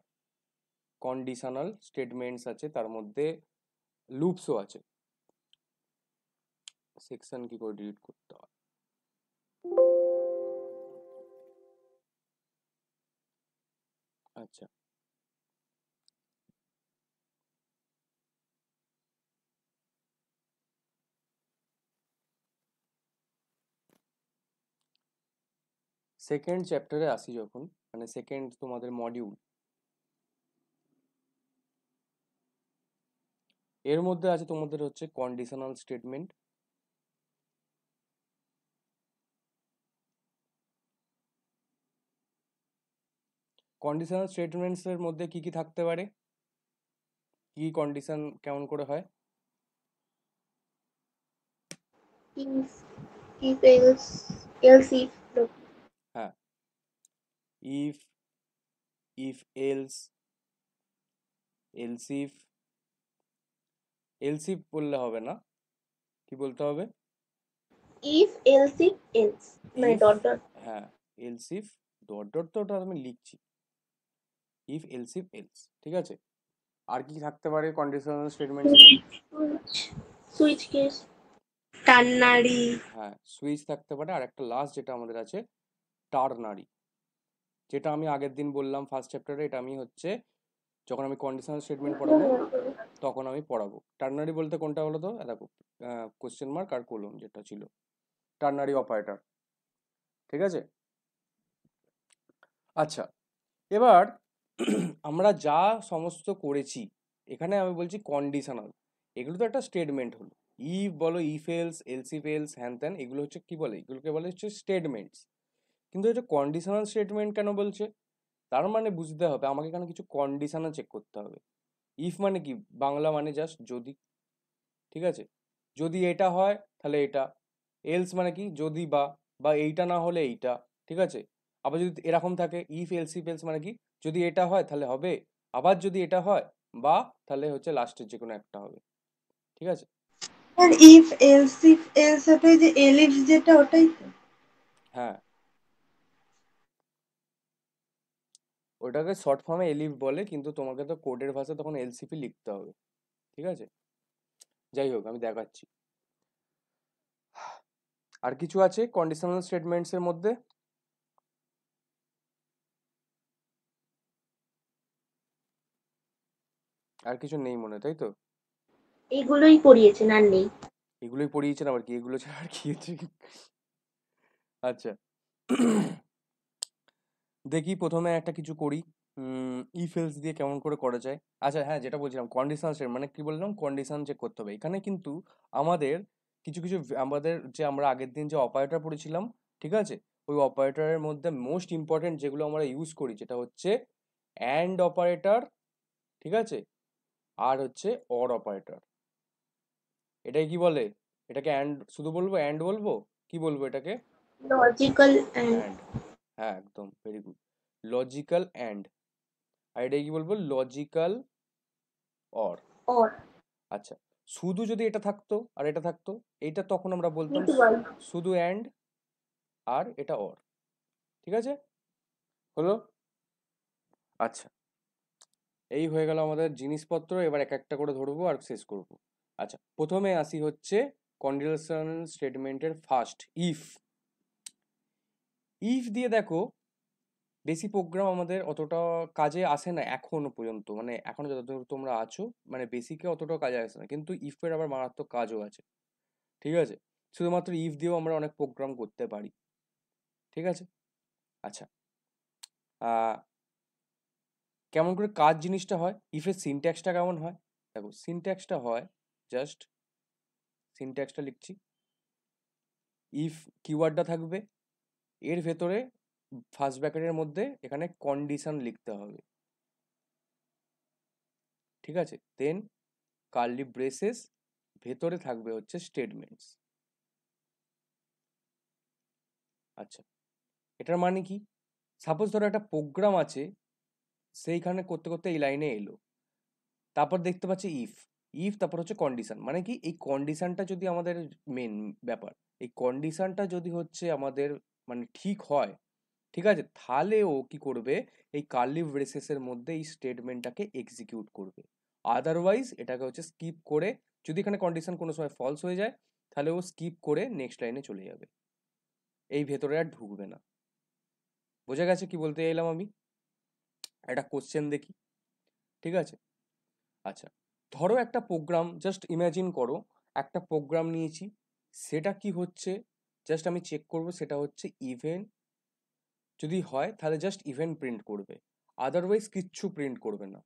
Speaker 1: কন্ডিশনাল স্টেটমেন্টস আছে, তার মধ্যে লুপসও আছে। সেকশন কি করে ডিলিট করতে হয়? আচ্ছা, সেকেন্ড চ্যাপ্টারে আসি যখন, মানে সেকেন্ড তোমাদের মডিউল, এর মধ্যে আছে তোমাদের হচ্ছে কন্ডিশনাল স্টেটমেন্ট। কন্ডিশনাল স্টেটমেন্টস এর মধ্যে কি কি থাকতে পারে, কি কন্ডিশন কেমন করে হয়?
Speaker 2: if if else if
Speaker 1: হ্যাঁ, if, if else, else if, else if বললে হবে না, কি বলতে হবে?
Speaker 2: ইফ এলস ইফ এলস মানে
Speaker 1: ইফ,
Speaker 2: ডট ডট।
Speaker 1: হ্যাঁ, এলস ইফ ডট ডট তো ওটা আমি লিখছি, ইফ এলস ইফ এলস, ঠিক আছে। আর কি থাকতে পারে কন্ডিশনাল স্টেটমেন্টসের মধ্যে?
Speaker 2: Switch case, ternary.
Speaker 1: হ্যাঁ, সুইচ থাকতে পারে, আর একটা লাস্ট যেটা আমাদের আছে টার্নারি, যেটা আমি আগের দিন বললাম ফার্স্ট চ্যাপ্টারে, এটা আমি হচ্ছে যখন আমি কন্ডিশনাল স্টেটমেন্ট পড়াবো তখন আমি পড়াবো। টার্নারি বলতে কোনটা বলো তো? দেখো, কোশ্চেন মার্ক আর কোলন যেটা ছিল, টার্নারি অপারেটর, ঠিক আছে। আচ্ছা, এবার আমরা যা সমস্ত করেছি, এখানে আমি বলছি কন্ডিশনাল, এগুলো তো একটা স্টেটমেন্ট হলো। ইফ বলো, if else, else if else, হ্যান ত্যান, এগুলো হচ্ছে কি বলে? এগুলোকে বলে হচ্ছে স্টেটমেন্টস। কিন্তু এটা কন্ডিশনাল স্টেটমেন্ট কেন বলছে? তার মানে বুঝতে হবে আমাকে এখানে কিছু কন্ডিশনাল চেক করতে হবে। ইফ মানে কি? বাংলা মানে জাস্ট যদি, ঠিক আছে। যদি এটা হয় তাহলে এটা। এলস মানে কি? যদি বা, বা এইটা না হলে এইটা, ঠিক আছে। আবার যদি এরকম থাকে, ইফ এলস ইফ এলস মানে কি? যদি এটা হয় তাহলে হবে, আবার যদি এটা হয়, বা তাহলে হচ্ছে লাস্টের যে কোনো একটা হবে, ঠিক আছে।
Speaker 4: আর ইফ এলস ওটাই যে এলিফ যেটা ওটাই তো।
Speaker 1: হ্যাঁ, ওটাকে শর্ট ফর্মে এলিফ বলে, কিন্তু তোমাকে তো কোডের ভাষা তখন এলসিপি লিখতে হবে, ঠিক আছে। যাই হোক, আমি দেখাচ্ছি। আর কিছু আছে কন্ডিশনাল স্টেটমেন্টস এর মধ্যে? আর কিছু নেই মনে, তাই তো?
Speaker 2: এগুলোই পড়িয়েছেন আর নেই।
Speaker 1: এগুলোই পড়িয়েছেন আবার কি? এগুলো ছাড়া আর কি আছে? আচ্ছা, দেখি প্রথমে একটা কিছু করি, ইফ এলস দিয়ে কেমন করে করা যায়। আচ্ছা হ্যাঁ, যেটা বলছিলাম কন্ডিশনাল স্টেটমেন্ট মানে কি বললাম, কন্ডিশন চেক করতে হবে এখানে। কিন্তু আমাদের কিছু কিছু আমাদের যে আমরা আগের দিন যে অপারেটর পড়েছিলাম, ঠিক আছে, ওই অপারেটরের মধ্যে মোস্ট ইম্পর্টেন্ট যেগুলো আমরা ইউজ করি, যেটা হচ্ছে অ্যান্ড অপারেটর, ঠিক আছে, আর হচ্ছে অর অপারেটর। এটাই কি বলে? এটাকে অ্যান্ড শুধু বলবো, অ্যান্ড বলবো, কি বলবো এটাকে?
Speaker 2: Logical and.
Speaker 1: অ্যান্ড, হ্যাঁ একদম ভেরি গুড, লজিক্যাল অ্যান্ড। আর এটাই কি বলবো? Logical or.
Speaker 2: অর।
Speaker 1: আচ্ছা, শুধু যদি এটা থাকতো আর এটা থাকতো, এইটা তখন আমরা বলতাম
Speaker 2: মিউচুয়াল।
Speaker 1: শুধু অ্যান্ড, আর এটা অর, ঠিক আছে, হলো। আচ্ছা, এই হয়ে গেল আমাদের জিনিসপত্র, এবার এক একটা করে ধরবো আর শেষ করব। আচ্ছা, প্রথমে আসি হচ্ছে কন্ডিশনাল স্টেটমেন্টের ফার্স্ট ইফ। ইফ দিয়ে দেখো বেশি প্রোগ্রাম আমাদের অতটা কাজে আসে না এখনো পর্যন্ত, মানে এখনো যতদূর তোমরা আছো, মানে বেসিকে অতটা কাজে আসে না, কিন্তু ইফের আবার মারাত্মক কাজও আছে, ঠিক আছে। শুধুমাত্র ইফ দিয়েও আমরা অনেক প্রোগ্রাম করতে পারি, ঠিক আছে। আচ্ছা, আহ, কেমন করে কাজ জিনিসটা হয়, ইফের সিনট্যাক্সটা কেমন হয়? দেখো সিনট্যাক্সটা হয় জাস্ট, সিনট্যাক্সটা লিখছি, ইফ কিওয়ার্ডটা থাকবে, এর ভেতরে ফার্স্ট ব্র্যাকেটের মধ্যে এখানে কন্ডিশন লিখতে হবে, ঠিক আছে। দেন কার্লি ব্রেসেস, ভেতরে থাকবে হচ্ছে স্টেটমেন্টস। আচ্ছা, এটার মানে কি? সাপোজ ধরো একটা প্রোগ্রাম আছে, সেইখানে করতে করতে এই লাইনে এলো, তারপর দেখতে পাচ্ছি ইফ, ইফ তারপর হচ্ছে কন্ডিশন, মানে কি এই কন্ডিশনটা যদি আমাদের মেন ব্যাপার, এই কন্ডিশনটা যদি হচ্ছে আমাদের মানে ঠিক হয়, ঠিক আছে, তাহলে ও কি করবে? এই কার্লি ব্রেসেসের মধ্যে এই স্টেটমেন্টটাকে এক্সিকিউট করবে। আদারওয়াইজ এটাকে হচ্ছে স্কিপ করে, যদি এখানে কন্ডিশন কোনো সময় ফলস হয়ে যায়, তাহলে ও স্কিপ করে নেক্সট লাইনে চলে যাবে, এই ভেতরে আর ঢুকবে না। বোঝা গেছে কি বলতে এলাম আমি? একটা কোশ্চেন দেখি, ঠিক আছে। আচ্ছা, ধরো একটা প্রোগ্রাম, জাস্ট ইমাজিন করো একটা প্রোগ্রাম নিয়েছি, সেটা কি হচ্ছে জাস্ট আমি চেক করব, সেটা হচ্ছে ইভেন্ট যদি হয় তাহলে জাস্ট ইভেন্ট প্রিন্ট করবে, আদারওয়াইজ কিচ্ছু প্রিন্ট করবে না,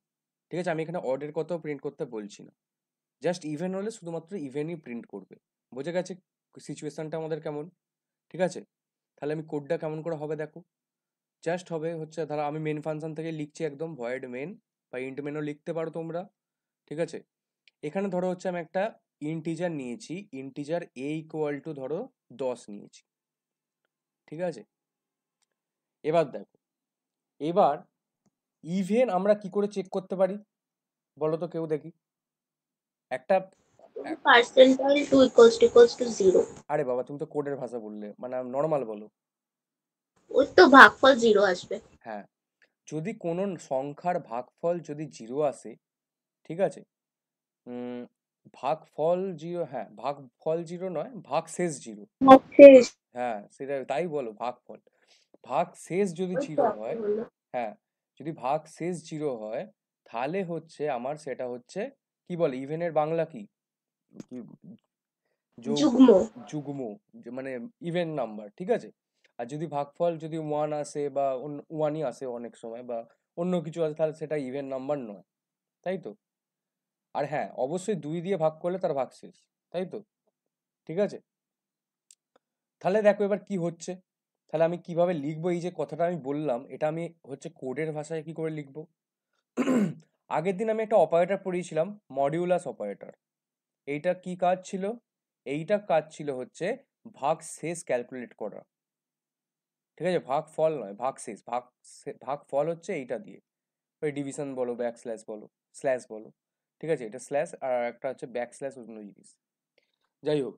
Speaker 1: ঠিক আছে। আমি এখানে অর্ডের কথাও প্রিন্ট করতে বলছি না, জাস্ট ইভেন্ট হলে শুধুমাত্র ইভেন্টই প্রিন্ট করবে। বোঝা গেছে সিচুয়েশনটা আমাদের কেমন, ঠিক আছে। তাহলে আমি কোডটা কেমন করে হবে দেখো, জাস্ট হবে হচ্ছে, ধরো আমি মেন ফাংশন থেকে লিখছি একদম ভয়েড মেন, বা ইন্ট মেনও লিখতে পারো তোমরা, ঠিক আছে। এখানে ধরো হচ্ছে আমি একটা ইন্টিজার নিয়েছি, ইন্টিজার এ ইকুয়াল টু ধরো 10 নিয়েছি, ঠিক আছে। এবার দেখো এবার ইভেন আমরা কি করে চেক করতে পারি বলো তো কেউ দেখি একটা
Speaker 2: পার্সেন্টাইল 2 equals to 0।
Speaker 1: আরে বাবা তুমি তো কোডের ভাষা বললে, মানে নর্মাল বলো।
Speaker 2: ওই তো ভাগফল 0 আসবে।
Speaker 1: হ্যাঁ, যদি কোনো সংখ্যার ভাগফল যদি 0 আসে, ঠিক আছে, ভাগফল 0, হ্যাঁ ভাগফল 0 নয়, ভাগশেষ 0।
Speaker 2: ভাগশেষ।
Speaker 1: হ্যাঁ সেটা তাই বলো, ভাগফল। ভাগশেষ যদি
Speaker 2: ওই তো
Speaker 1: 0
Speaker 2: আপনি
Speaker 1: হয়,
Speaker 2: বললো।
Speaker 1: হ্যাঁ যদি ভাগশেষ 0 হয়, তাহলে হচ্ছে আমার সেটা হচ্ছে কি বলে, ইভেনের বাংলা কি, কি যোগ,
Speaker 2: যুগ্ম।
Speaker 1: যুগ্ম, মানে ইভেন নাম্বার, ঠিক আছে। আর যদি ভাগফল যদি 1 আসে বা 1ই আসে অনেক সময়, বা অন্য কিছু আসে, তাহলে সেটা ইভেন নাম্বার নয়, তাই তো। আর হ্যাঁ অবশ্যই 2 দিয়ে ভাগ করলে তার ভাগশেষ, তাই তো, ঠিক আছে। তাহলে দেখো এবার কি হচ্ছে, তাহলে আমি কিভাবে লিখবো, এই যে কথাটা আমি বললাম এটা আমি হচ্ছে কোডের ভাষায় কি করে লিখবো। আগের দিন আমি একটা অপারেটর পড়িয়েছিলাম, মডিউলাস অপারেটর। এইটা কি কাজ ছিল, এইটা কাজ ছিল হচ্ছে ভাগশেষ ক্যালকুলেট করা, ঠিক আছে, ভাগফল নয়, ভাগশেষ। ভাগফল হচ্ছে এইটা দিয়ে, ওই ডিভিশন বলো, ব্যাক স্ল্যাশ বলো, স্ল্যাশ বলো, ঠিক আছে, এটা স্ল্যাশ, আর একটা হচ্ছে ব্যাক স্ল্যাশ, অন্য জিনিস। যাই হোক,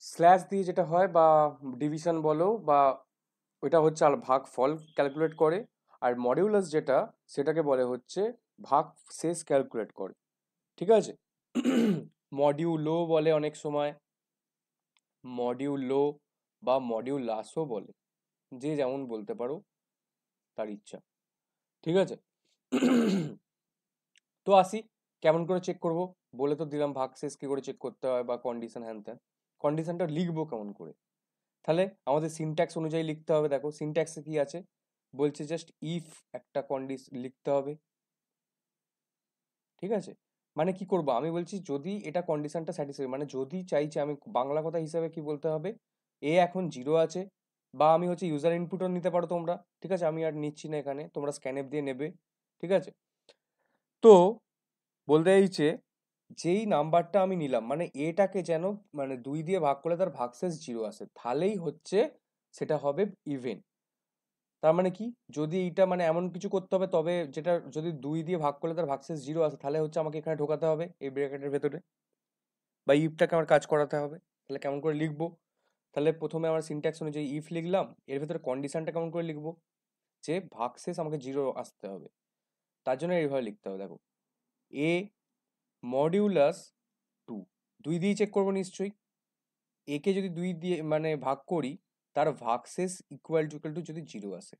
Speaker 1: স্ল্যাশ দিয়ে যেটা হয়, বা ডিভিশন বলো, বা ওইটা হচ্ছে আর ভাগফল ক্যালকুলেট করে। আর মডিউলাস যেটা, সেটাকে বলে হচ্ছে ভাগশেষ ক্যালকুলেট করে, ঠিক আছে। মডিউলো বলে অনেক সময়, মডিউলো বা মডিউলাসও বলে, যে যেমন বলতে পারো, তার ইচ্ছা, ঠিক আছে। তো আসি, কেমন করে চেক করব, বলে তো দিলাম ভাগশেষ কি করে চেক করতে হয়, বা কন্ডিশন, হ্যান ত্যান। কন্ডিশনটা লিখবো কেমন করে, তাহলে আমাদের সিনট্যাক্স অনুযায়ী লিখতে হবে। দেখো সিনট্যাক্সে কি আছে, বলছে জাস্ট ইফ একটা কন্ডিশন লিখতে হবে, ঠিক আছে। মানে কি করব, আমি বলছি যদি এটা কন্ডিশনটা স্যাটিসফাই, মানে যদি চাইছে, আমি বাংলা কথা হিসাবে কি বলতে হবে, এ এখন 0 আছে, বা আমি হচ্ছে ইউজার ইনপুটও নিতে পারো তোমরা, ঠিক আছে, আমি আর নিচ্ছি না এখানে, তোমরা স্ক্যানএপ দিয়ে নেবে, ঠিক আছে। তো বলতে চাইছে, যেই নাম্বারটা আমি নিলাম, মানে এটাকে যেন, মানে 2 দিয়ে ভাগ করলে তার ভাগশেষ 0 আসে, তাহলেই হচ্ছে সেটা হবে ইভেন। তার মানে কি, যদি এইটা মানে এমন কিছু করতে হবে, তবে যেটা যদি 2 দিয়ে ভাগ করলে তার ভাগশেষ 0 আসে, তাহলে হচ্ছে আমাকে এখানে ঢোকাতে হবে এই ব্র্যাকেটের ভেতরে, বা ইফটাকে আমার কাজ করাতে হবে। তাহলে কেমন করে লিখবো, তাহলে প্রথমে আমার সিনট্যাক্স অনুযায়ী ইফ লিখলাম, এর ভেতরে কন্ডিশনটা কেমন করে লিখবো, যে ভাগশেষ আমাকে 0 আসতে হবে, তার জন্য এইভাবে লিখতে হবে। দেখো, এ মডিউলাস 2, 2 দিয়ে চেক করবো নিশ্চয়ই, একে যদি 2 দিয়ে মানে ভাগ করি, তার ভাগশেষ ইকুয়াল টু যদি 0 আসে,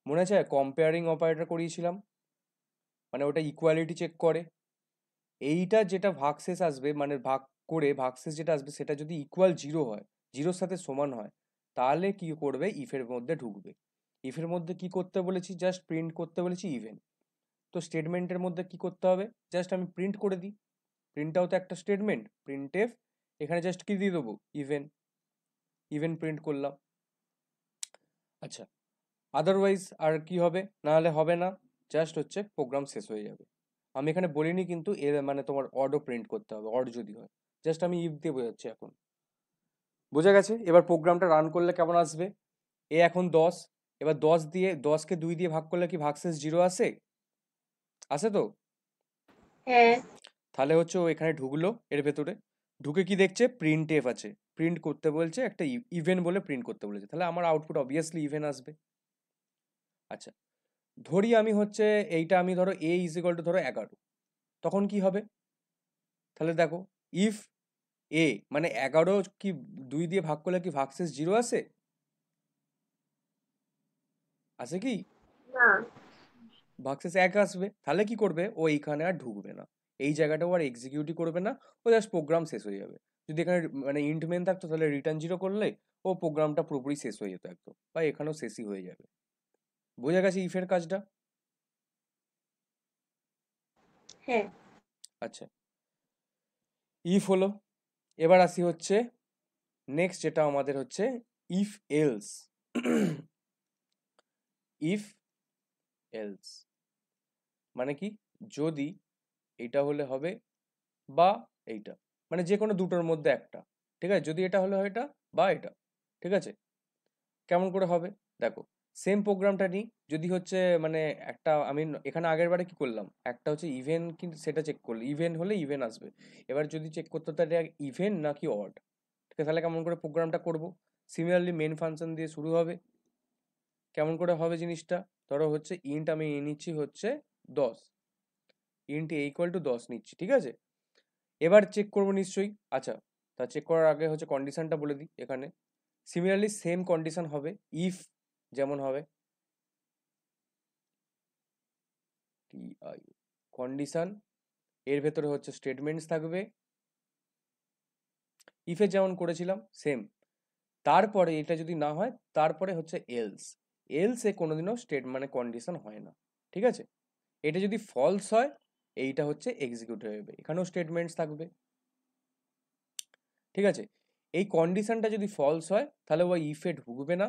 Speaker 1: মনে আছে কম্পেয়ারিং অপারেটর করিয়েছিলাম, মানে ওটা ইকুয়ালিটি চেক করে। এইটা যেটা ভাগশেষ আসবে, মানে ভাগ করে ভাগশেষ যেটা আসবে, সেটা যদি ইকুয়াল 0 হয়, 0-র সাথে সমান হয়, তাহলে কি করবে, ইফের মধ্যে ঢুকবে। ইফের মধ্যে কি করতে বলেছি, জাস্ট প্রিন্ট করতে বলেছি ইভেন। তো স্টেটমেন্টের মধ্যে কি করতে হবে, জাস্ট আমি প্রিন্ট করে দিই, প্রিন্টটাও তো একটা স্টেটমেন্ট, প্রিন্ট এফ, এখানে জাস্ট কি দিয়ে দেবো, ইভেন, ইভেন প্রিন্ট করলাম। আচ্ছা, আদারওয়াইজ আর কি হবে, না হলে হবে না, জাস্ট হচ্ছে প্রোগ্রাম শেষ হয়ে যাবে। আমি এখানে বলিনি কিন্তু এর মানে তোমার অডও প্রিন্ট করতে হবে, অড যদি হয়, জাস্ট আমি ইফ দিয়ে বোঝাচ্ছি এখন, বোঝা গেছে। এবার প্রোগ্রামটা রান করলে কেমন আসবে, এ এখন 10, এবার 10কে 2 দিয়ে ভাগ করলে কি ভাগশেষ 0 আসে, আসে তো।
Speaker 2: হ্যাঁ।
Speaker 1: তাহলে হচ্ছে ও এখানে ঢুকলো এর ভেতরে, ঢুকে কি দেখছে, প্রিন্ট এফ আছে, প্রিন্ট করতে বলছে একটা ইভেন বলে প্রিন্ট করতে বলেছে, তাহলে আমার আউটপুট অবভিয়াসলি ইভেন আসবে। আচ্ছা, ধরি আমি হচ্ছে এইটা, আমি ধরো এ ইজ ইকুয়াল টু ধরো 11, তখন কি হবে, তাহলে দেখো, ইফ এ মানে 11 কি 2 দিয়ে ভাগ করলে কি ভাগশেষ 0 আসে, আসে কি,
Speaker 2: না।
Speaker 1: ভাগশেষ 1 আসবে, তাহলে কি করবে, ও এইখানে আর ঢুকবে না, এই জায়গাটা ও আর এক্সিকিউটই করবে না, ও জাস্ট প্রোগ্রাম শেষ হয়ে যাবে। যদি এখানে মানে ইন্ট মেন থাকতো, তাহলে রিটার্ন 0 করলে ও প্রোগ্রামটা পুরোপুরি শেষ হয়ে যেত একদম, বা এখানেও শেষই হয়ে যাবে। বোঝা গেছে ইফের কাজটা।
Speaker 2: হ্যাঁ।
Speaker 1: আচ্ছা, ইফ হলো, এবার আসি হচ্ছে নেক্সট যেটা আমাদের হচ্ছে ইফ এলস। ইফ এলস মানে কি, যদি এটা হলে হবে, বা এইটা, মানে যে কোনো দুটোর মধ্যে একটা, ঠিক আছে, যদি এটা হলে হয় এটা, বা এটা, ঠিক আছে। কেমন করে হবে দেখো, সেম প্রোগ্রামটা নিই, যদি হচ্ছে মানে একটা আমি এখানে আগের বারে কি করলাম, একটা হচ্ছে ইভেন, কিন্তু সেটা চেক করলো, ইভেন হলে ইভেন আসবে। এবার যদি চেক করতে তাহলে ইভেন নাকি অড, ঠিক আছে, তাহলে কেমন করে প্রোগ্রামটা করব? সিমিলারলি মেন ফাংশন দিয়ে শুরু হবে। কেমন করে হবে জিনিসটা? ধরো হচ্ছে ইন্ট আমি নিচ্ছি হচ্ছে 10, ইন্ট এ ইকুয়াল টু 10 নিচ্ছি, ঠিক আছে। এবার চেক করবো নিশ্চয়ই। আচ্ছা, তা চেক করার আগে হচ্ছে কন্ডিশনটা বলে দিই এখানে। সিমিলারলি সেম কন্ডিশন হবে, ইফ যেমন হবে কন্ডিশন, এর ভেতরে হচ্ছে স্টেটমেন্টস থাকবে, ইফে যেমন করেছিলাম সেম। তারপরে এটা যদি না হয় তারপরে হচ্ছে এলস, এলসে কোনোদিনও স্টেট মানে কন্ডিশন হয় না, ঠিক আছে। এটা যদি ফলস হয় এইটা হচ্ছে এক্সিকিউট হয়ে যাবে, এখানেও স্টেটমেন্টস থাকবে, ঠিক আছে। এই কন্ডিশনটা যদি ফলস হয় তাহলে ও ইফে ঢুকবে না,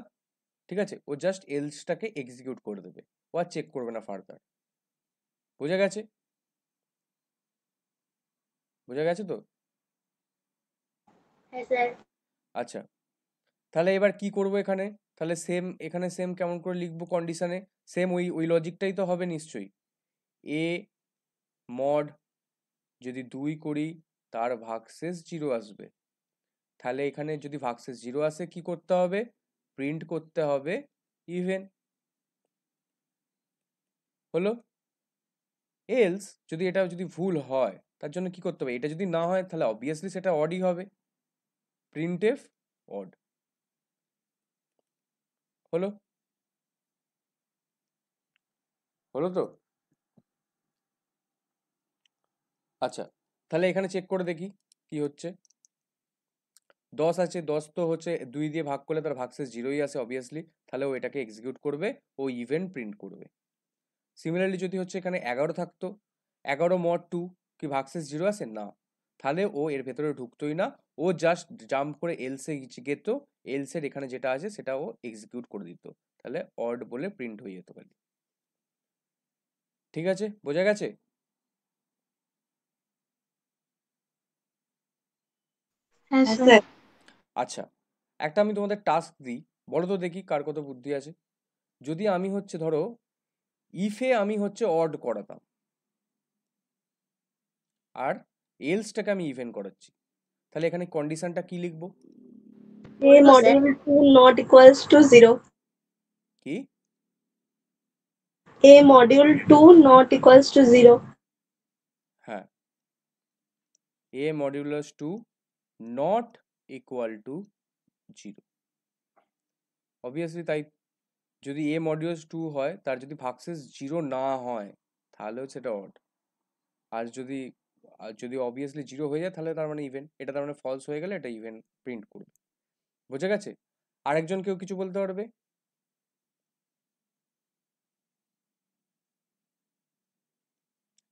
Speaker 1: ঠিক আছে, ও জাস্ট এলসটাকে এক্সিকিউট করে দেবে, ও আর চেক করবে না ফার্দার। বোঝা গেছে? বোঝা গেছে তো?
Speaker 2: হ্যাঁ স্যার।
Speaker 1: আচ্ছা, তাহলে এবার কি করব এখানে? তাহলে সেম, এখানে সেম কেমন করে লিখবো কন্ডিশনে? সেম ওই ওই লজিকটাই তো হবে নিশ্চয়ই। এ মড যদি 2 করি তার ভাগশেষ 0 আসবে, তাহলে এখানে যদি ভাগশেষ 0 আসে কি করতে হবে? প্রিন্ট করতে হবে ইভেন। হলো? এলস যদি এটা যদি ভুল হয় তার জন্য কি করতে হবে? এটা যদি না হয় তাহলে অবভিয়াসলি সেটা অডই হবে, প্রিন্টএফ অড। হলো? হলো তো? আচ্ছা, তাহলে এখানে চেক করে দেখি কি হচ্ছে। 10 আছে, 10 তো হচ্ছে 2 দিয়ে ভাগ করলে তার ভাগশেষ 0ই আসে অবভিয়াসলি, তাহলে ও এটাকে এক্সিকিউট করবে, ও ইভেন্ট প্রিন্ট করবে। সিমিলারলি যদি হচ্ছে এখানে 11 থাকতো, 11 মড 2 কি ভাগশেষ 0 আসে? না, তাহলে ও এর ভেতরে ঢুকতোই না, ও জাস্ট জাম্প করে এলসে যেত, এলসের এখানে যেটা আছে সেটা ও এক্সিকিউট করে দিত, তাহলে অড বলে প্রিন্ট হয়ে যেত খালি। ঠিক আছে, বোঝা গেছে?
Speaker 3: হ্যাঁ
Speaker 4: হ্যাঁ
Speaker 3: স্যার।
Speaker 4: স্যার।
Speaker 1: আচ্ছা, একটা আমি তোমাদের টাস্ক দিই, বলো তো দেখি কার কত বুদ্ধি আছে। যদি আমি হচ্ছে ধরো ইফে আমি হচ্ছে অড করাতাম আর এলসটাকে আমি ইভেন করাচ্ছি, তাহলে এখানে কন্ডিশনটা কি লিখবো?
Speaker 4: A module 2 not equals to 0.
Speaker 1: কি?
Speaker 4: A module 2 not equals to 0.
Speaker 1: হ্যাঁ, a modulus 2 not equal to 0, obviously তাই। যদি a মডিউলাস 2 হয় তার যদি ভাগশেষ 0 না হয় তাহলেও সেটা অড, আর যদি অবভিয়াসলি 0 হয়ে যায় তাহলে তার মানে ইভেন, এটা তার মানে ফলস হয়ে গেলে এটা ইভেন প্রিন্ট করবে। বোঝা গেছে? আরেকজন কেউ কিছু বলতে পারবে?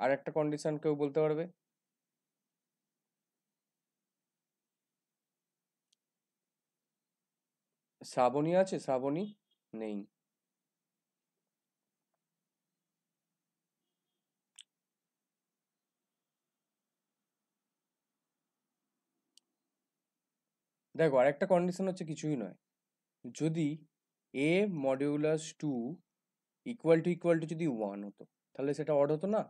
Speaker 1: আর একটা কন্ডিশন কেউ বলতে পারবে? শ্রাবণী আছে? শ্রাবণী নেই। দেখো আরেকটা কন্ডিশন হচ্ছে কিছুই নয়, যদি a মডিউলাস 2 ইকুয়াল টু যদি 1 হতো তাহলে সেটা অড হতো না?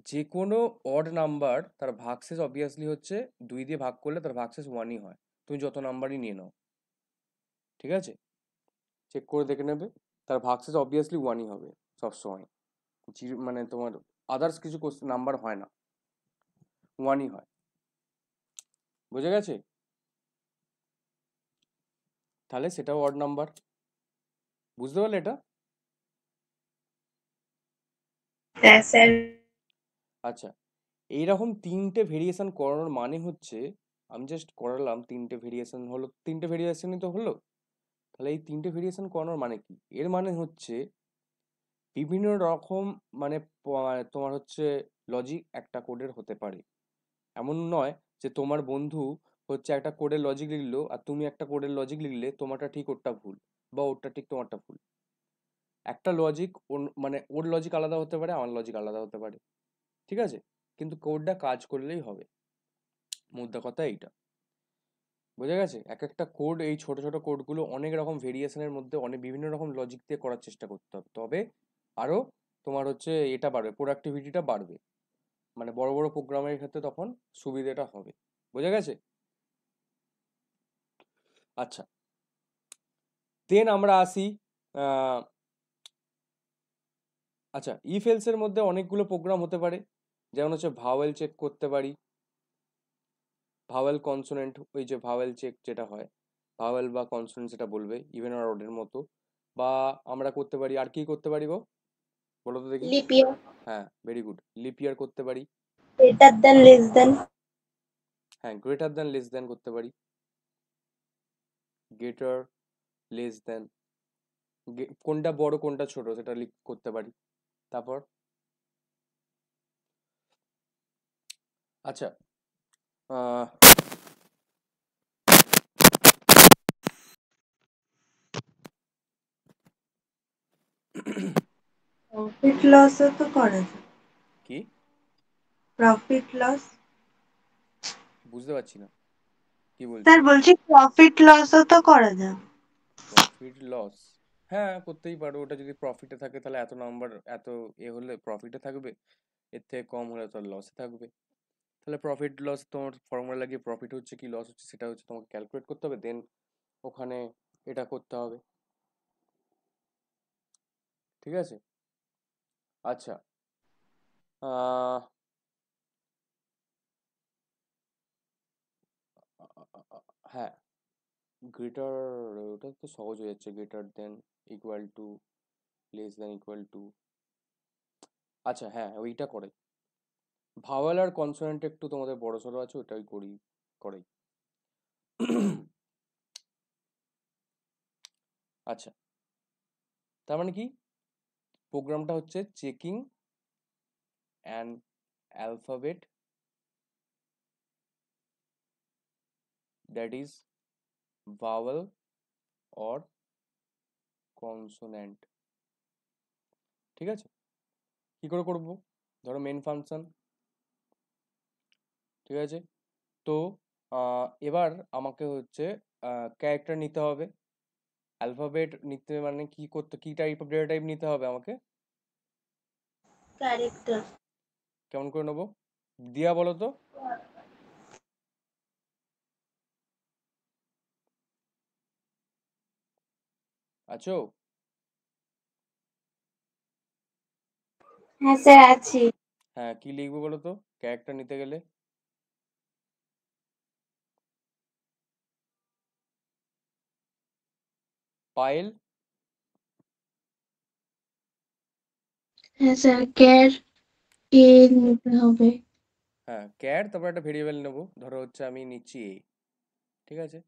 Speaker 1: যে কোনো অড নাম্বার তার ভাগশেষ অবভিয়াসলি হচ্ছে 2 দিয়ে ভাগ করলে তার ভাগশেষ 1ই হয়, তুমি যত নাম্বারই নিয়ে নাও, ঠিক আছে, চেক করে দেখে নেবে, তার ভাগশেষ অবভিয়াসলি 1ই হবে সবসময়, মানে তোমার আদার্স কিছু নাম্বার হয় না, 1ই হয়। বুঝে গেছে? তাহলে সেটাও অড নাম্বার। বুঝতে পারলে এটা?
Speaker 4: হ্যাঁ স্যার।
Speaker 1: আচ্ছা, এইরকম 3টে ভেরিয়েশন করানোর মানে হচ্ছে, আমি জাস্ট করালাম 3টে ভেরিয়েশন, হলো 3টে ভেরিয়েশনই তো হলো, তাহলে এই 3টে ভেরিয়েশন করানোর মানে কি? এর মানে হচ্ছে বিভিন্ন রকম মানে তোমার হচ্ছে লজিক একটা কোডের হতে পারে। এমন নয় যে তোমার বন্ধু হচ্ছে একটা কোডের লজিক লিখলো আর তুমি একটা কোডের লজিক লিখলে তোমারটা ঠিক ওরটা ভুল, বা ওরটা ঠিক তোমারটা ভুল। একটা লজিক মানে ওর লজিক আলাদা হতে পারে, আমার লজিক আলাদা হতে পারে, ঠিক আছে, কিন্তু কোডটা কাজ করলেই হবে, মুদ্রা কথা এইটা। বোঝা গেছে? এক একটা কোড, এই ছোট ছোট কোডগুলো অনেক রকম ভেরিয়েশনের মধ্যে অনেক বিভিন্ন রকম লজিক দিয়ে করার চেষ্টা করতে হবে, তবে আরো তোমার হচ্ছে এটা বাড়বে, প্রোডাক্টিভিটিটা বাড়বে, মানে বড় বড় প্রোগ্রামের ক্ষেত্রে তখন সুবিধাটা হবে। বোঝা গেছে? আচ্ছা, দেন আমরা আসি আহ, আচ্ছা, ইফ এলস এর মধ্যে অনেকগুলো প্রোগ্রাম হতে পারে, যেমন হচ্ছে ভাওয়েল চেক করতে পারি, ভাওয়েল কনসোনেন্ট, ওই যে ভাওয়েল চেক যেটা হয়, ভাওয়েল বা কনসোনেন্ট যেটা বলবে ইভেন আর অডের মতো, বা আমরা করতে পারি, আর কি করতে পারি গো, বলো তো দেখি।
Speaker 2: লিপ ইয়ার,
Speaker 1: হ্যাঁ, ভেরি গুড, লিপ ইয়ার করতে পারি।
Speaker 2: Greater than, less than.
Speaker 1: হ্যাঁ, গ্রেটার দ্যান লেস দ্যান করতে পারি, গ্রেটার লেস দ্যান, কোনটা বড় কোনটা ছোট সেটা করতে পারি। তারপর আচ্ছা, আহ,
Speaker 4: প্রফিট লসও তো করা যায়।
Speaker 1: কি
Speaker 4: প্রফিট লস,
Speaker 1: বুঝতে পারছি না কি বলছো।
Speaker 4: স্যার বলছি প্রফিট লসও তো করা যায়।
Speaker 1: প্রফিট লস, হ্যাঁ করতেই পারো, ওটা যদি প্রফিটে থাকে তাহলে এত নাম্বার, এত হলে প্রফিটে থাকবে, এর থেকে কম হলে তো লসে থাকবে। তাহলে প্রফিট লস তোমার ফর্মুলা লাগিয়ে প্রফিট হচ্ছে কি লস হচ্ছে সেটা হচ্ছে তোমাকে ক্যালকুলেট করতে হবে, দেন ওখানে এটা করতে হবে। ঠিক আছে? আচ্ছা, আহ, হ্যাঁ, গ্রেটার, ওটা তো সহজ হয়ে যাচ্ছে, greater than, equal to, less than equal to. আচ্ছা হ্যাঁ, ওইটা করে, ভাওয়াল আর কনসোনেন্ট একটু তোমাদের বড় সড়ো আছে, ওটাই করি, করাই। আচ্ছা, তার মানে কি, প্রোগ্রামটা হচ্ছে checking an alphabet that is Bhawal or consonant. ঠিক আছে? কি করে করব, ধরো মেন ফাংশন, ঠিক আছে, তো এবার আমাকে হচ্ছে ক্যারেক্টার নিতে হবে, অ্যালফাবেট নিতে মানে কি করতে, কি টাইপ অফ ডেটা টাইপ নিতে হবে আমাকে,
Speaker 2: ক্যারেক্টার।
Speaker 1: কেমন করে নেবো, দিয়া বলো তো। আছো?
Speaker 2: হ্যাঁ স্যার আছি।
Speaker 1: হ্যাঁ, কি লিখবো বলো তো ক্যারেক্টার নিতে গেলে। পায়েল।
Speaker 3: হ্যাঁ স্যার, ক্যার এ নিতে হবে।
Speaker 1: হ্যাঁ, ক্যার, তারপর একটা ভেরিয়েবল নেবো, ধরো হচ্ছে আমি নিচ্ছি এ। ঠিক আছে?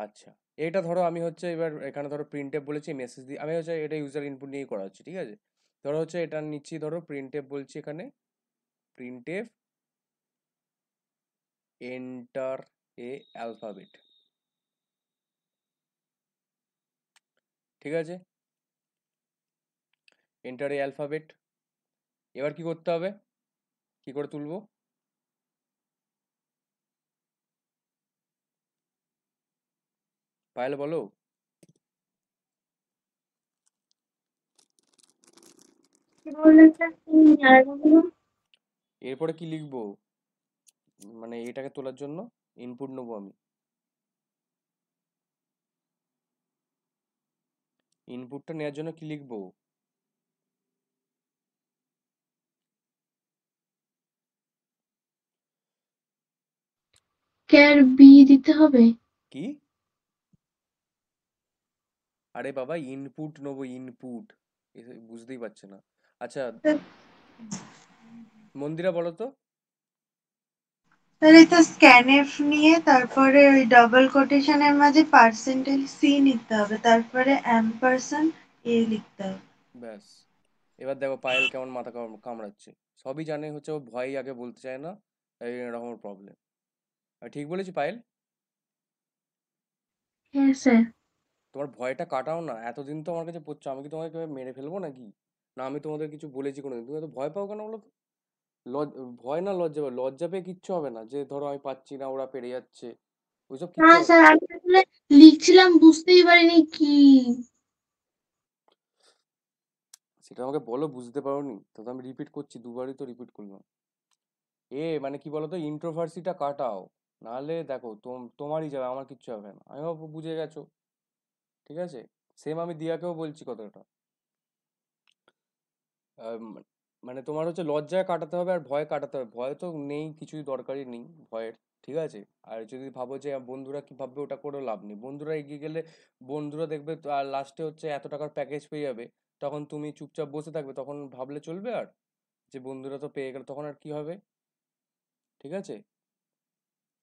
Speaker 1: আচ্ছা, এটা ধরো আমি হচ্ছে এবার এখানে ধরো প্রিন্টএফ বলেছি, মেসেজ দিয়ে আমি হচ্ছে এটা ইউজার ইনপুট নিয়েই করা হচ্ছে। ঠিক আছে? ধরো হচ্ছে এটা নিচ্ছি, ধরো প্রিন্টএফ বলছি এখানে, প্রিন্টএফ এন্টার এ অ্যালফাবেট। ঠিক আছে? এন্টার এ অ্যালফাবেট, এবার কি করতে হবে, কি করে তুলবো, পায়েল বলো।
Speaker 2: কি বললেন স্যার? আরেকবার বলুন।
Speaker 1: এরপরে কি লিখবো, মানে এটাকে তোলার জন্য ইনপুট নেবো আমি, ইনপুটটা নেওয়ার জন্য কি লিখবো,
Speaker 3: ক্যার বি দিতে হবে।
Speaker 1: কি, আরে বাবা ইনপুট নেবো, ইনপুট, বুঝতেই পারছে না। আচ্ছা, মন্দিরা বলো তো।
Speaker 4: স্যার এই তো স্ক্যানএফ নিয়ে তারপরে ওই ডবল কোটেশনের মাঝে পার্সেন্টেজ সি নিতে হবে, তারপরে অ্যাম্পারসেন্ট এ লিখতে হবে।
Speaker 1: ব্যাস, এবার দেখো পায়েল কেমন মাথা কামড়াচ্ছে, সবই জানে, হচ্ছে ও ভয় আগে বলতে চায় না, তাই এরকম প্রবলেম। ঠিক বলেছি পায়েল?
Speaker 3: হ্যাঁ স্যার।
Speaker 1: তোমার ভয়টা কাটাও না, এতদিন তো আমার কাছে পড়ছো, আমি কি তোমাকে মেরে ফেলবো নাকি, না আমি তোমাদের কিছু বলেছি কোনোদিন, তুমি এত ভয় পাও কেন বলো তো? লজ ভয় না লজ্জা পাও, লজ্জা পেয়ে কিচ্ছু হবে না, যে ধরো আমি পাচ্ছি না ওরা পেরে যাচ্ছে, ওইসব
Speaker 3: না
Speaker 1: কিচ্ছু
Speaker 3: স্যার, আমি আসলে লিখছিলাম, বুঝতেই পারিনি কি।
Speaker 1: সেটা আমাকে বলো, বুঝতে পারোনি তো আমি রিপিট করছি, দুবারই তো রিপিট করলাম। মানে কি বলতো, ইন্ট্রোভার্সিটা কাটাও, নাহলে দেখো তোমারই যাবে, আমার কিচ্ছু হবে না, আমি ভাবো বুঝে গেছো। ঠিক আছে, সেম আমি দিয়াকেও বলছি কথাটা। আম, মানে তোমার হচ্ছে লজ্জায় কাটাতে হবে আর ভয় কাটাতে হবে, ভয় তো নেই, কিছুই দরকারই নেই ভয়ের। ঠিক আছে, আর যদি ভাবো যে বন্ধুরা কি ভাববে, ওটা করেও লাভ নেই, বন্ধুরা এগিয়ে গেলে বন্ধুরা দেখবে তো, আর লাস্টে হচ্ছে এত টাকার প্যাকেজ পেয়ে যাবে, তখন তুমি চুপচাপ বসে থাকবে, তখন ভাবলে চলবে? আর যে বন্ধুরা তো পেয়ে গেল, তখন আর কি হবে? ঠিক আছে,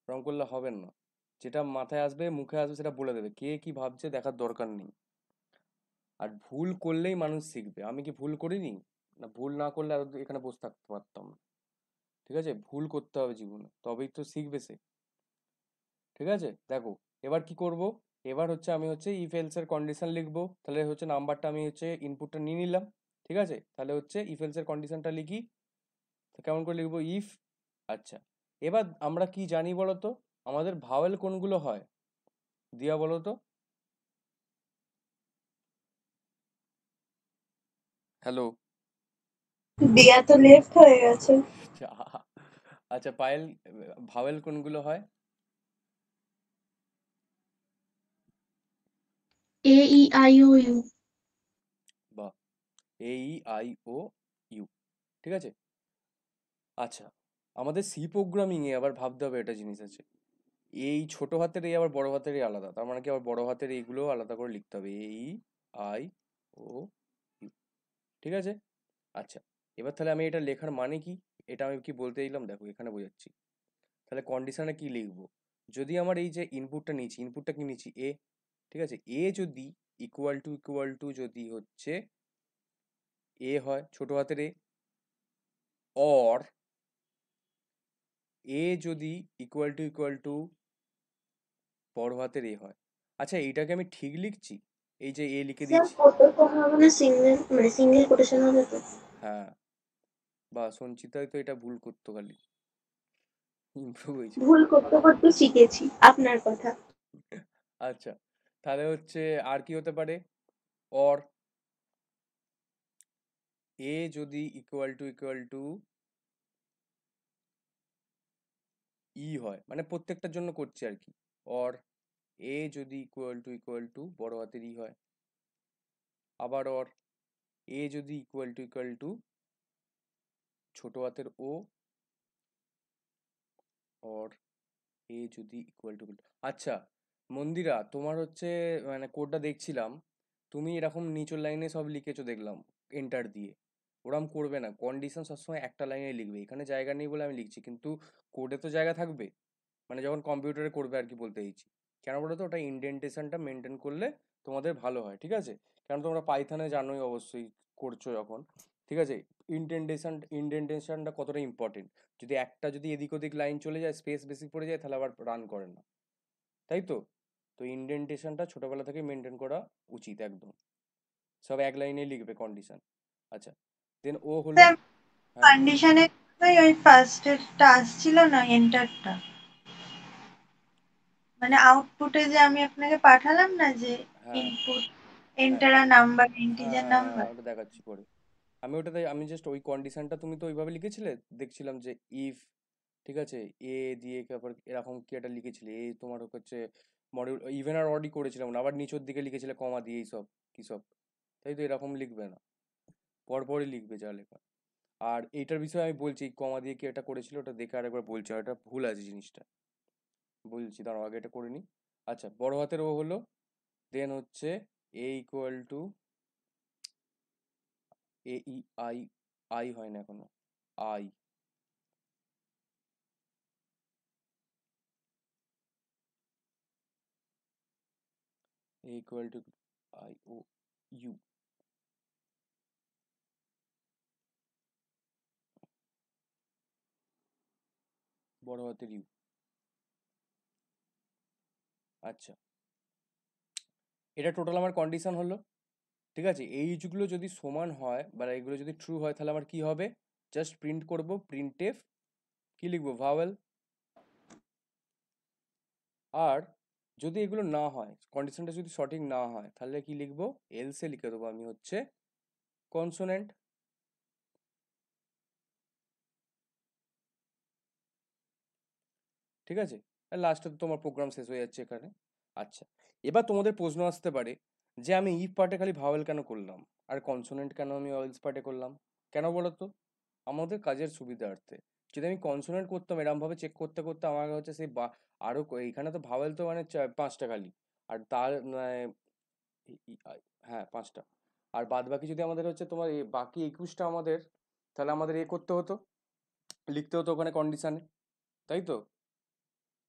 Speaker 1: রং করলে হবে না। যেটা মাথায় আসবে মুখে আসবে সেটা বলে দেবে, কে কি ভাবছে দেখার দরকার নেই। আর ভুল করলেই মানুষ শিখবে, আমি কি ভুল করিনি? না, ভুল না করলে আর এখানে বসে থাকতে পারতাম না। ঠিক আছে, ভুল করতে হবে জীবনে, তবেই তো শিখবে সে। ঠিক আছে, দেখো এবার কি করব। এবার হচ্ছে আমি হচ্ছে ইফ এলস এর কন্ডিশন লিখবো, তাহলে হচ্ছে নাম্বারটা আমি হচ্ছে ইনপুটটা নিয়ে নিলাম। ঠিক আছে, তাহলে হচ্ছে ইফ এলস এর কন্ডিশনটা লিখি। তো কেমন করে লিখবো? ইফ, আচ্ছা, এবার আমরা কি জানি বলো তো, আমাদের ভাওয়েল কোনগুলো হয় দিয়া বলো তো। হ্যালো।
Speaker 2: দিয়া তো লেফট হয়ে গেছে।
Speaker 1: আচ্ছা পায়েল, ভাওয়েল কোনগুলো হয়?
Speaker 3: এ ই আই ও ইউ।
Speaker 1: বা এ ই আই ও ইউ। ঠিক আছে, আচ্ছা, আমাদের সি প্রোগ্রামিং এ আবার ভাবতে হবে একটা জিনিস আছে, এই ছোট হাতের এই আবার বড় হাতের এই আলাদা, তার মানে কি আবার বড় হাতের এইগুলো আলাদা করে লিখতে হবে, এ ই আই ও ইউ। ঠিক আছে, আচ্ছা, এবার তাহলে আমি এটা লেখার মানে কি, এটা আমি কি বলতে দিলাম দেখো এখানে বোঝাচ্ছি। তাহলে কন্ডিশনে কি লিখবো, যদি আমার এই যে ইনপুটটা নিচ্ছি, ইনপুটটা কি নিচ্ছি এ, ঠিক আছে, এ যদি ইকুয়াল টু যদি হচ্ছে এ হয়, ছোট হাতের এ, অর এ যদি ইকুয়াল টু বড় হাতের এ হয়। আচ্ছা, এইটাকে আমি ঠিক লিখছি, এই যে এ লিখে
Speaker 2: স্যার
Speaker 1: দিয়েছি।
Speaker 2: কত কম হবে না, সিঙ্গেল কোটেশন হবে তো?
Speaker 1: হ্যাঁ, বা সঞ্চিতাই তো এটা ভুল করতো খালি, ইমপ্রুভ হয়েছে।
Speaker 2: ভুল করতে করতে শিখেছি, আপনার কথা।
Speaker 1: আচ্ছা, তাহলে হচ্ছে আর কি হতে পারে, অর এ যদি ইকুয়াল টু ই হয়, মানে প্রত্যেকটার জন্য করছি আর কি, অর এ যদি ইকুয়াল টু বড় হাতের ই হয়, আবার অর এ যদি ইকুয়াল টু ছোট হাতের ও, অর এ যদি ইকুয়াল টু, আচ্ছা মন্দিরা, তোমার হচ্ছে মানে কোডটা দেখছিলাম, তুমি এরকম নিচের লাইনে সব লিখেছো দেখলাম এন্টার দিয়ে, ওরম করবে না, কন্ডিশন সবসময় একটা লাইনে লিখবে, এখানে জায়গা নেই বলে আমি লিখছি, কিন্তু কোডে তো জায়গা থাকবে, মানে যখন কম্পিউটারে করবে আর কি বলতে চাইছি। কেন বলো তো, ওটা ইন্ডেন্টেশনটা মেনটেন করলে তোমাদের ভালো হয়। ঠিক আছে, কারণ তোমরা পাইথনে জানোই অবশ্যই, করছো যখন। ঠিক আছে, ইন্ডেন্টেশনটা কতটা ইম্পর্টেন্ট, যদি একটা যদি এদিক ওদিক লাইন চলে যায়, স্পেস বেশি পড়ে যায়, তাহলে আবার রান করে না, তাই তো। তো ইন্ডেন্টেশনটা ছোটবেলা থেকে মেনটেন করা উচিত একদম, সব এক লাইনে লিখবে কন্ডিশন। আচ্ছা, দেন ও হলো,
Speaker 4: স্যার
Speaker 1: হ্যাঁ
Speaker 4: কন্ডিশনে ওই ফার্স্টেরটা আসছিল না, এন্টারটা, মানে আউটপুটে যে আমি আপনাকে পাঠালাম না, যে
Speaker 1: হ্যাঁ
Speaker 4: ইনপুট
Speaker 1: হ্যাঁ
Speaker 4: এন্টার নাম্বার,
Speaker 1: হ্যাঁ
Speaker 4: ইন্টিজার
Speaker 1: হ্যাঁ হ্যাঁ,
Speaker 4: নাম্বার।
Speaker 1: ওটা দেখাচ্ছি পরে। আমি ওটাতে আমি জাস্ট ওই কন্ডিশনটা, তুমি তো ওইভাবে লিখেছিলে, দেখছিলাম যে ইফ, ঠিক আছে, এ দিয়ে তারপর এরকম কি একটা লিখেছিলে, এ তোমার হচ্ছে মডিউল ইভেন আর অডি করেছিলাম না, আবার নিচের দিকে লিখেছিলে কমা দিয়ে এইসব কি সব, তাই তো, এরকম লিখবে না, পরপরই লিখবে যা লেখা। আর এইটার বিষয়ে আমি বলছি, কমা দিয়ে কি এটা করেছিল, ওটা দেখে আরেকবার বলছি, আর এটা ভুল আছে জিনিসটা, বলছি দাঁড়াও আগে এটা করে নিই। আচ্ছা, বড় হাতের ও হলো, দেন হচ্ছে A equal to A E I, I হয় না এখনো, I, A equal to I O U, বড় হাতের ইউ। আচ্ছা, এটা টোটাল আমার কন্ডিশন হলো। ঠিক আছে, এইগুলো যদি সমান হয় বা এগুলো যদি ট্রু হয়, তাহলে আমার কি হবে, জাস্ট প্রিন্ট করব, প্রিন্ট এফ, কি লিখবো, ভাওয়েল, আর যদি এগুলো না হয়, কন্ডিশনটা যদি সঠিক না হয়, তাহলে কি লিখবো? এলসে লিখে দেবো আমি হচ্ছে কনসোনেন্ট। ঠিক আছে, আর লাস্টে তো তোমার প্রোগ্রাম শেষ হয়ে যাচ্ছে এখানে। আচ্ছা, এবার তোমাদের প্রশ্ন আসতে পারে যে আমি ইফ পার্টে খালি ভাওয়েল কেন করলাম আর কনসোনেন্ট কেন আমি এলস পার্টে করলাম? কেন বলো তো? আমাদের কাজের সুবিধার্থে। যদি আমি কনসোনেন্ট করতাম এরম ভাবে চেক করতে করতে আমার হচ্ছে সেই আরো এখানে তো ভাওয়েল তো মানে 5টা খালি, আর তার হ্যাঁ 5টা, আর বাদ বাকি যদি আমাদের হচ্ছে তোমার বাকি 21টা আমাদের, তাহলে আমাদের করতে হতো, লিখতে হতো ওখানে কন্ডিশনে, তাই তো?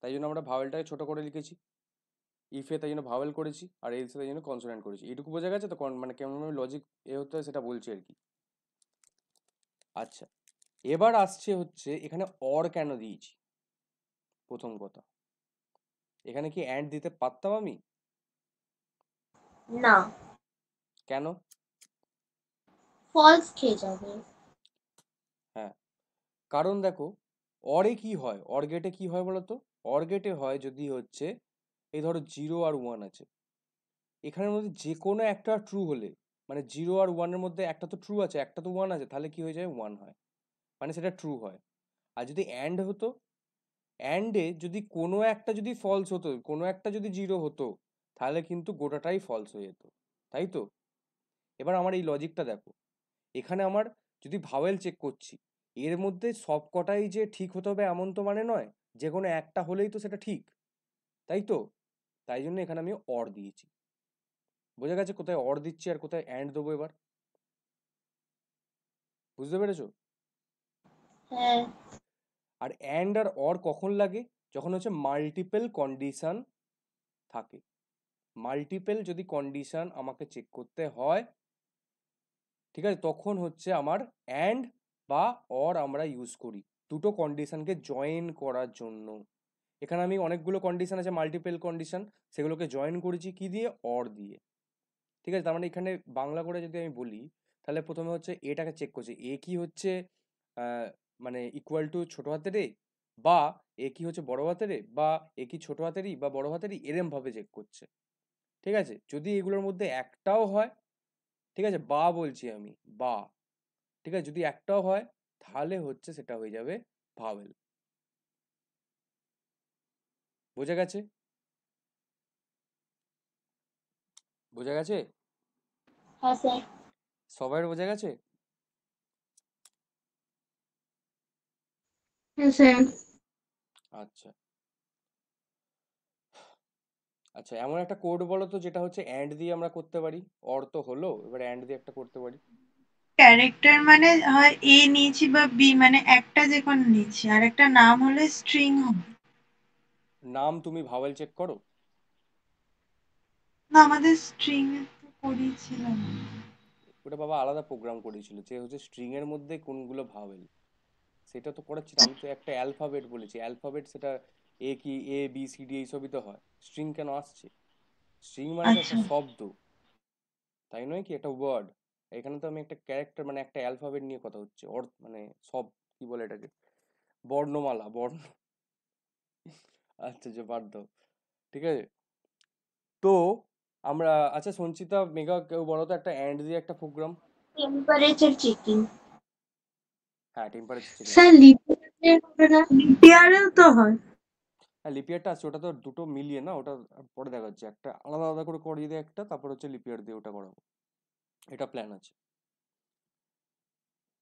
Speaker 1: তাই জন্য আমরা ভাওয়েলটাকে ছোট করে লিখেছি, ইফে তাই জন্য ভাওয়েল করেছি, আর এলসে তাই জন্য কনসোনেন্ট করেছি। এটুকু বোঝা গেছে তো মানে কেমন লজিক হতে হয় সেটা বলছি আর কি। আচ্ছা, এবার আসছে হচ্ছে এখানে অর কেন দিয়েছি। প্রথম কথা, এখানে কি অ্যান্ড দিতে পারতাম আমি?
Speaker 2: না,
Speaker 1: কেন?
Speaker 2: ফলস খেয়ে যাবে।
Speaker 1: হ্যাঁ, কারণ দেখো অরে কি হয়, অর গেটে কি হয় বলো তো? অর গেটে হয় যদি হচ্ছে এই ধরো 0 আর 1 আছে, এখানের মধ্যে যে কোনো একটা ট্রু হলে, মানে 0 আর 1 এর মধ্যে একটা তো ট্রু আছে একটা তো 1 আছে, তাহলে কি হয়ে যায়? 1 হয়, মানে সেটা ট্রু হয়। আর যদি অ্যান্ড হতো, অ্যান্ডে যদি কোনো একটা যদি ফলস হতো, কোনো একটা যদি 0 হতো, তাহলে কিন্তু গোটাটাই ফলস হয়ে যেত, তাই তো? এবার আমার এই লজিকটা দেখো, এখানে আমার যদি ভাওয়েল চেক করছি, এর মধ্যে সব কটাই যে ঠিক হতে হবে এমন তো মানে নয়, যে কোনো একটা হলেই তো সেটা ঠিক, তাই তো? তাই জন্য এখানে আমি অর দিয়েছি। বোঝা গেছে কোথায় অর দিচ্ছি আর কোথায় অ্যান্ড দেবো এবার? বুঝতে পেরেছো?
Speaker 2: হ্যাঁ।
Speaker 1: আর অ্যান্ড আর অর কখন লাগে? যখন হচ্ছে মাল্টিপল কন্ডিশন থাকে। মাল্টিপল যদি কন্ডিশন আমাকে চেক করতে হয়, ঠিক আছে, তখন হচ্ছে আমার অ্যান্ড বা অর আমরা ইউজ করি দুটো কন্ডিশনকে জয়েন করার জন্য। এখানে আমি অনেকগুলো কন্ডিশন আছে, মাল্টিপল কন্ডিশন, সেগুলোকে জয়েন করেছি কি দিয়ে? অর দিয়ে। ঠিক আছে, তার মানে এখানে বাংলা করে যদি আমি বলি, তাহলে প্রথমে হচ্ছে এটাকে চেক করছি, এ কি হচ্ছে মানে ইকুয়াল টু ছোট হাতের এ, বা এ কি হচ্ছে বড় হাতের এ, বা এ কি ছোট হাতেরই বা বড় হাতেরই, এরম ভাবে চেক করছে। ঠিক আছে, যদি এগুলোর মধ্যে একটাও হয়, ঠিক আছে, বা বলছি আমি, বা, ঠিক আছে, যদি একটাও হয় তাহলে হচ্ছে সেটা হয়ে যাবে ভাওয়েল। বোঝা গেছে? বোঝা গেছে?
Speaker 2: হ্যাঁ স্যার।
Speaker 1: সবার বোঝা গেছে?
Speaker 3: হ্যাঁ স্যার।
Speaker 1: আচ্ছা আচ্ছা, এমন একটা কোড বলো তো যেটা হচ্ছে অ্যান্ড দিয়ে আমরা করতে পারি। অর তো হলো, এবার অ্যান্ড দিয়ে একটা করতে পারি।
Speaker 4: ক্যারেক্টার মানে হয় এ নিয়েছি বা বি, মানে একটা যে কোনো নিচ্ছি, আর একটা নাম হলে স্ট্রিং হবে।
Speaker 1: নাম তুমি ভাওয়েল চেক করো?
Speaker 4: না, আমাদের স্ট্রিং করিয়েছিলাম।
Speaker 1: ওটা বাবা আলাদা প্রোগ্রাম করেছিল যে হচ্ছে স্ট্রিং এর মধ্যে কোনগুলো ভাওয়েল সেটা তো করাচ্ছি না। আমি তো একটা অ্যালফাবেট বলেছি, অ্যালফাবেট সেটা এ কি এ বি সি ডি এইসবই তো হয়, স্ট্রিং কেন আসছে? স্ট্রিং মানে তো একটা
Speaker 4: আচ্ছা।
Speaker 1: শব্দ, তাই নয় কি? একটা ওয়ার্ড। এখানে তো আমি একটা ক্যারেক্টার মানে একটা অ্যালফাবেট নিয়ে কথা হচ্ছে, মানে সব, কি বলে এটাকে, বর্ণমালা, বর্ণ। আচ্ছা যে বাদ দাও, ঠিক আছে। তো আমরা, আচ্ছা সঞ্চিতা মেঘা কেউ বলো তো একটা অ্যান্ড দিয়ে একটা প্রোগ্রাম।
Speaker 2: Temperature checking.
Speaker 1: হ্যাঁ, টেম্পারেচার চেকিং।
Speaker 3: স্যার লিপিয়ারে হবে না?
Speaker 4: লিপিয়ারেও তো হয়।
Speaker 1: হ্যাঁ, লিপিয়ারটা আছে, ওটা তো দুটো মিলিয়ে না, ওটা পরে দেখা যাচ্ছে, একটা আলাদা আলাদা করে করিয়ে দিয়ে একটা, তারপর হচ্ছে লিপিয়ার দিয়ে ওটা করাবো, এটা প্ল্যান আছে।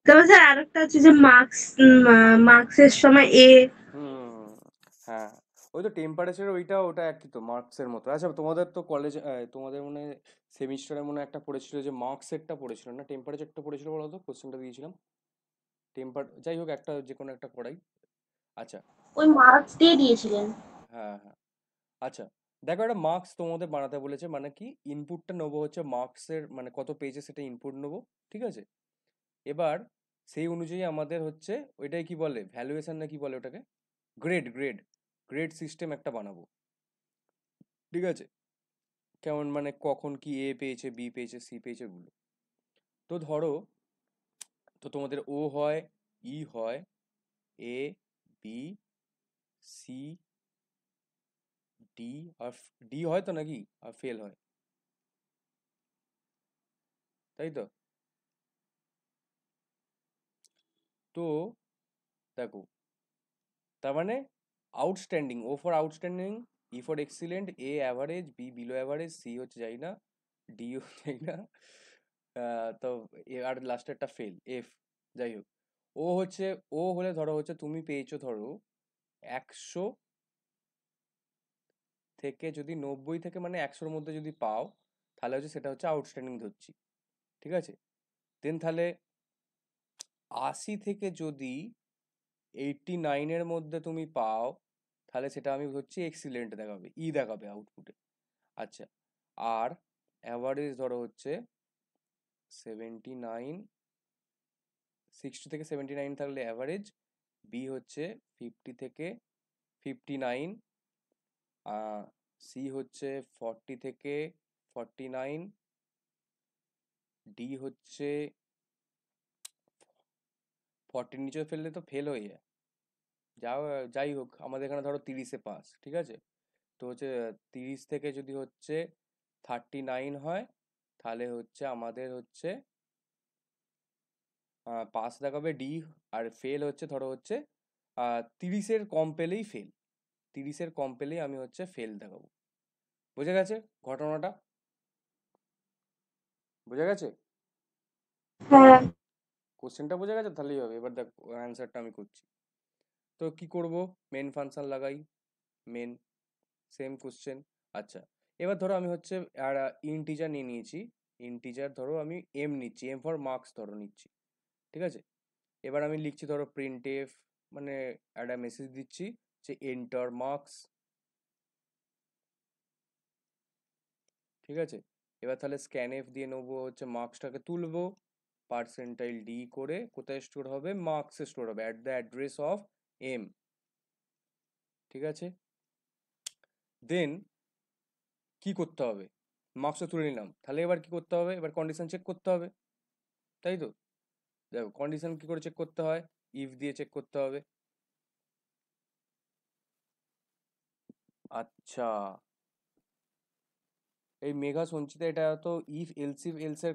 Speaker 3: তবে স্যার আরেকটা আছে যে মার্কসের সময় এ।
Speaker 1: হুম, হ্যাঁ, ওই তো টেম্পারেচার ওইটা, ওটা একই তো মার্কসের মতো। আচ্ছা তোমাদের তো কলেজে, তোমাদের মনে সেমিস্টারে মনে হয় একটা পড়েছিল যে মার্কসেরটা পড়েছিল না, টেম্পারেচারটা পড়েছিল বলো তো? কোশ্চেনটা দিয়েছিলাম যাই হোক একটা যে কোনো একটা করাই। আচ্ছা,
Speaker 2: ওই মার্কস দিয়ে দিয়েছিলেন।
Speaker 1: হ্যাঁ হ্যাঁ, আচ্ছা দেখো, একটা মার্কস তোমাদের বানাতে বলেছে, মানে কি ইনপুটটা নেবো হচ্ছে মার্কসের, মানে কত পেজে সেটা ইনপুট নেবো, ঠিক আছে। এবার সেই অনুযায়ী আমাদের হচ্ছে ওইটাই কি বলে, ভ্যালুয়েশন না কি বলে ওটাকে, গ্রেড গ্রেড গ্রেড সিস্টেম একটা বানাবো, ঠিক আছে। কেমন মানে কখন কি এ পেয়েছে, বি পেয়েছে, সি পেয়েছে, গুলো। তো ধরো, তো তোমাদের ও হয়, ই হয়, এ, বি, সি, ডি আর ডি হয় তো নাকি, আর ফেল হয়, তাই তো? তো দেখো, তার মানে outstanding, O for outstanding, E for excellent, A average, B below average, C হচ্ছে যাই না, ডি ও যাই না, তো আর লাস্টে একটা ফেল, এফ। যাই হোক, ও হচ্ছে, ও হলে ধরো হচ্ছে তুমি পেয়েছো ধরো 100 থেকে, যদি 90 থেকে মানে 100-র মধ্যে যদি পাও, তাহলে হচ্ছে সেটা হচ্ছে আউটস্ট্যান্ডিং ধরছি, ঠিক আছে? দেন তাহলে 80 থেকে যদি 89-এর মধ্যে তুমি পাও, তাহলে সেটা আমি ধরছি এক্সিলেন্ট দেখাবে, ই দেখাবে আউটপুটে। আচ্ছা, আর অ্যাভারেজ ধরো হচ্ছে 79, 60 থেকে 79 থাকলে অ্যাভারেজ, বি হচ্ছে 50 থেকে 59, সি হচ্ছে 40 থেকে 49, ডি হচ্ছে 40-র নিচে ফেললে তো ফেল হয়ে যায়। যাও, যাই হোক, আমাদের এখানে ধরো 30-এ পাস, ঠিক আছে? তো হচ্ছে 30 থেকে যদি হচ্ছে 39 হয়, তাহলে হচ্ছে আমাদের হচ্ছে পাস দেখাবে ডি, আর ফেল হচ্ছে ধরো হচ্ছে 30-এর কম পেলেই ফেল, 30-এর কম পেলেই আমি হচ্ছে ফেল দেখাবো। বুঝে গেছে ঘটনাটা? বুঝে গেছে?
Speaker 2: হ্যাঁ
Speaker 1: কোশ্চেনটা বুঝে গেছে? তাহলেই হবে। এবার দেখ অ্যান্সারটা আমি করছি। তো কি করব, মেন ফাংশন লাগাই, মেন, সেম কোশ্চেন। আচ্ছা, এবার ধরো আমি হচ্ছে আর ইন্টিজার নিয়ে নিয়েছি, ইন্টিজার ধরো আমি এম নিচ্ছি, এম ফর মার্কস ধরো নিচ্ছি, ঠিক আছে? এবার আমি লিখছি ধরো প্রিন্ট এফ, মানে একটা মেসেজ দিচ্ছি যে এন্টার মার্কস, ঠিক আছে? এবার তাহলে স্ক্যান এফ দিয়ে নেবো হচ্ছে মার্কসটাকে তুলবো, পার্সেন্টাইল ডি করে কোথায় স্টোর হবে, মার্কসে স্টোর হবে, at the address of M, ঠিক আছে? দেন কি করতে হবে, মার্কসটা তুলে নিলাম, তাহলে এবার কি করতে হবে, এবার কন্ডিশন চেক করতে হবে, তাই তো? দেখো কন্ডিশন কি করে চেক করতে হয়, ইফ দিয়ে চেক করতে হবে। আচ্ছা, এই মেঘা সঞ্চিতা, এটা তো ইফ এলসিফ এলসের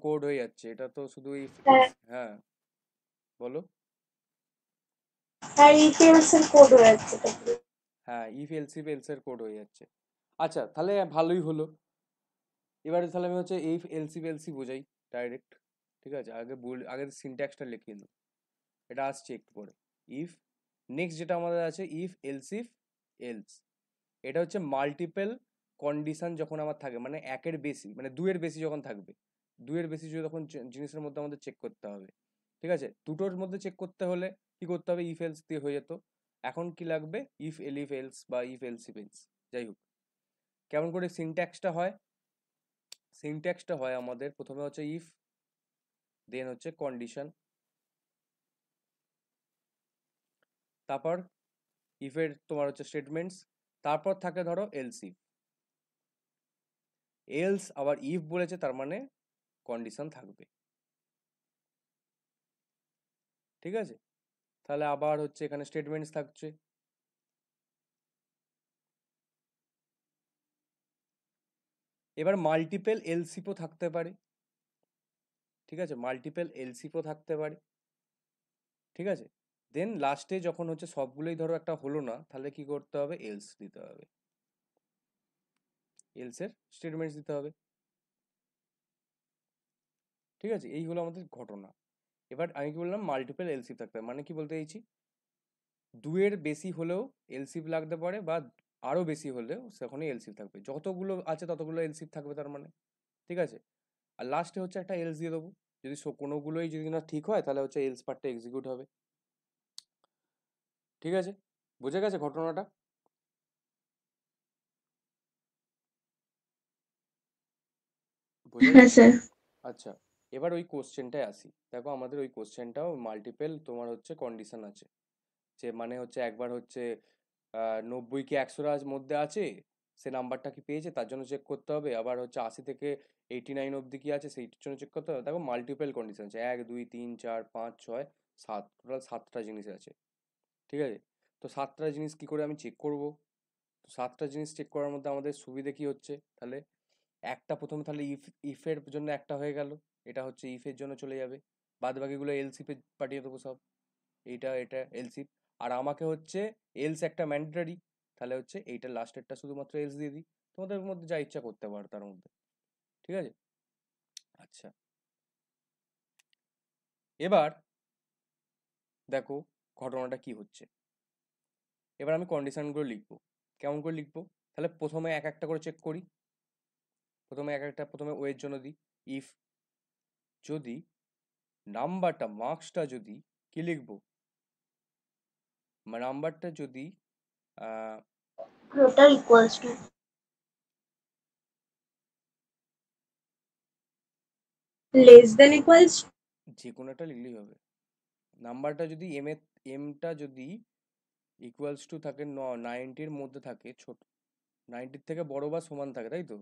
Speaker 1: কোড হয়ে যাচ্ছে, এটা তো শুধু ইফ
Speaker 2: হ্যাঁ
Speaker 1: এলস, হ্যাঁ বলো।
Speaker 2: আর ইটেলস এর কোড হয়ে যাচ্ছে তারপরে।
Speaker 1: হ্যাঁ, ইফ এলসিফ এলসের কোড হয়ে যাচ্ছে। আচ্ছা, তাহলে ভালোই হলো। এবারে তাহলে আমি হচ্ছে ইফ এলসিফ এলসি বোঝাই ডাইরেক্ট, ঠিক আছে? আগে সিনট্যাক্সটা লিখে নিই, এটা আসছে একটু পরে। ইফ, নেক্সট যেটা আমাদের আছে ইফ এলসিফ এলস, এটা হচ্ছে মাল্টিপল কন্ডিশন যখন আমার থাকে, মানে একের বেশি, মানে দুয়ের বেশি যখন থাকবে, দুয়ের বেশি যখন জিনিসের মধ্যে আমাদের চেক করতে হবে, ঠিক আছে? দুটোর মধ্যে চেক করতে হলে কি করতে হবে, ইফ এলস দিয়ে হয়ে যেত, এখন কি লাগবে, ইফ এলিফ এলস বা ইফ এলসিফ এলস। যাই হোক, কেমন করে সিনট্যাক্সটা হয়, সিনট্যাক্সটা হয় আমাদের প্রথমে হচ্ছে ইফ, দেন হচ্ছে কন্ডিশন, তারপর ইফের তোমার হচ্ছে স্টেটমেন্টস, তারপর থাকে ধরো এলসিফ, এলস আবার ইফ বলেছে তার মানে কন্ডিশন থাকবে, ঠিক আছে? তাহলে আবার হচ্ছে এখানে স্টেটমেন্টস থাকছে, এবার মাল্টিপল এলসিফও থাকতে পারে, ঠিক আছে? মাল্টিপল এলসিফও থাকতে পারে, ঠিক আছে? দেন লাস্টে যখন হচ্ছে সবগুলোই ধরো একটা হলো না, তাহলে কি করতে হবে, এলস দিতে হবে, এলসের স্টেটমেন্টস দিতে হবে, ঠিক আছে? এই হলো আমাদের ঘটনা। এবার আমি কি বললাম, মাল্টিপল এলসিফ থাকতে হবে, মানে কি বলতে চাইছি, দুয়ের বেশি হলেও এলসিফ লাগতে পারে, বা আরো বেশি হলেও সেখানে এলসিফ থাকবে, যতগুলো আছে ততগুলো এলসিফ থাকবে তার মানে, ঠিক আছে? আর লাস্টে হচ্ছে একটা এলস দিয়ে দেবো, যদি কোনোগুলোই যদি না ঠিক হয়, তাহলে হচ্ছে এলস পার্টটা এক্সিকিউট হবে, ঠিক আছে? বুঝে গেছে ঘটনাটা? বুঝে
Speaker 3: হ্যাঁ
Speaker 1: গেছে?
Speaker 3: স্যার।
Speaker 1: আচ্ছা, এবার ওই কোশ্চেনটায় আসি। দেখো আমাদের ওই কোশ্চেনটাও মাল্টিপল তোমার হচ্ছে কন্ডিশন আছে, যে মানে হচ্ছে একবার হচ্ছে 90 কি 100-এর মধ্যে আছে, সে নাম্বারটা কি পেয়েছে তার জন্য চেক করতে হবে, আবার হচ্ছে 80 থেকে 89 অবধি কি আছে সেইটার জন্য চেক করতে হবে। দেখো মাল্টিপল কন্ডিশন আছে, 1 2 3 4 5 6 7, টোটাল 7টা জিনিস আছে, ঠিক আছে? তো 7টা জিনিস কি করে আমি চেক করব? তো 7টা জিনিস চেক করার মধ্যে আমাদের সুবিধে কি হচ্ছে, তাহলে একটা প্রথমে তাহলে ইফের জন্য একটা হয়ে গেল, এটা হচ্ছে ইফের জন্য চলে যাবে, বাদ বাকিগুলো এলসিপে পাঠিয়ে দেবো সব, এটা এলসিপ। আর আমাকে হচ্ছে এলস একটা ম্যান্ডেটরি, তাহলে হচ্ছে এইটা লাস্টেরটা শুধুমাত্র এলস দিয়ে দিই, তোমাদের মধ্যে যা ইচ্ছা করতে পারো তার মধ্যে, ঠিক আছে। আচ্ছা, এবার দেখো ঘটনাটা কি হচ্ছে। এবার আমি কন্ডিশনগুলো লিখবো, কেমন করে লিখবো, তাহলে প্রথমে এক একটা করে চেক করি। প্রথমে ওয়ের জন্য দিই, ইফ যদি মার্কসটা যদি কি লিখবো, নাম্বারটা যদি
Speaker 3: greater equals to
Speaker 2: less than equals
Speaker 1: যে কোনো একটা লিখলেই হবে। নাম্বারটা যদি এমটা যদি ইকুয়ালস টু থাকে 90-র মধ্যে থাকে, ছোট 90-র থেকে বড় বা সমান থাকে, তাই তো?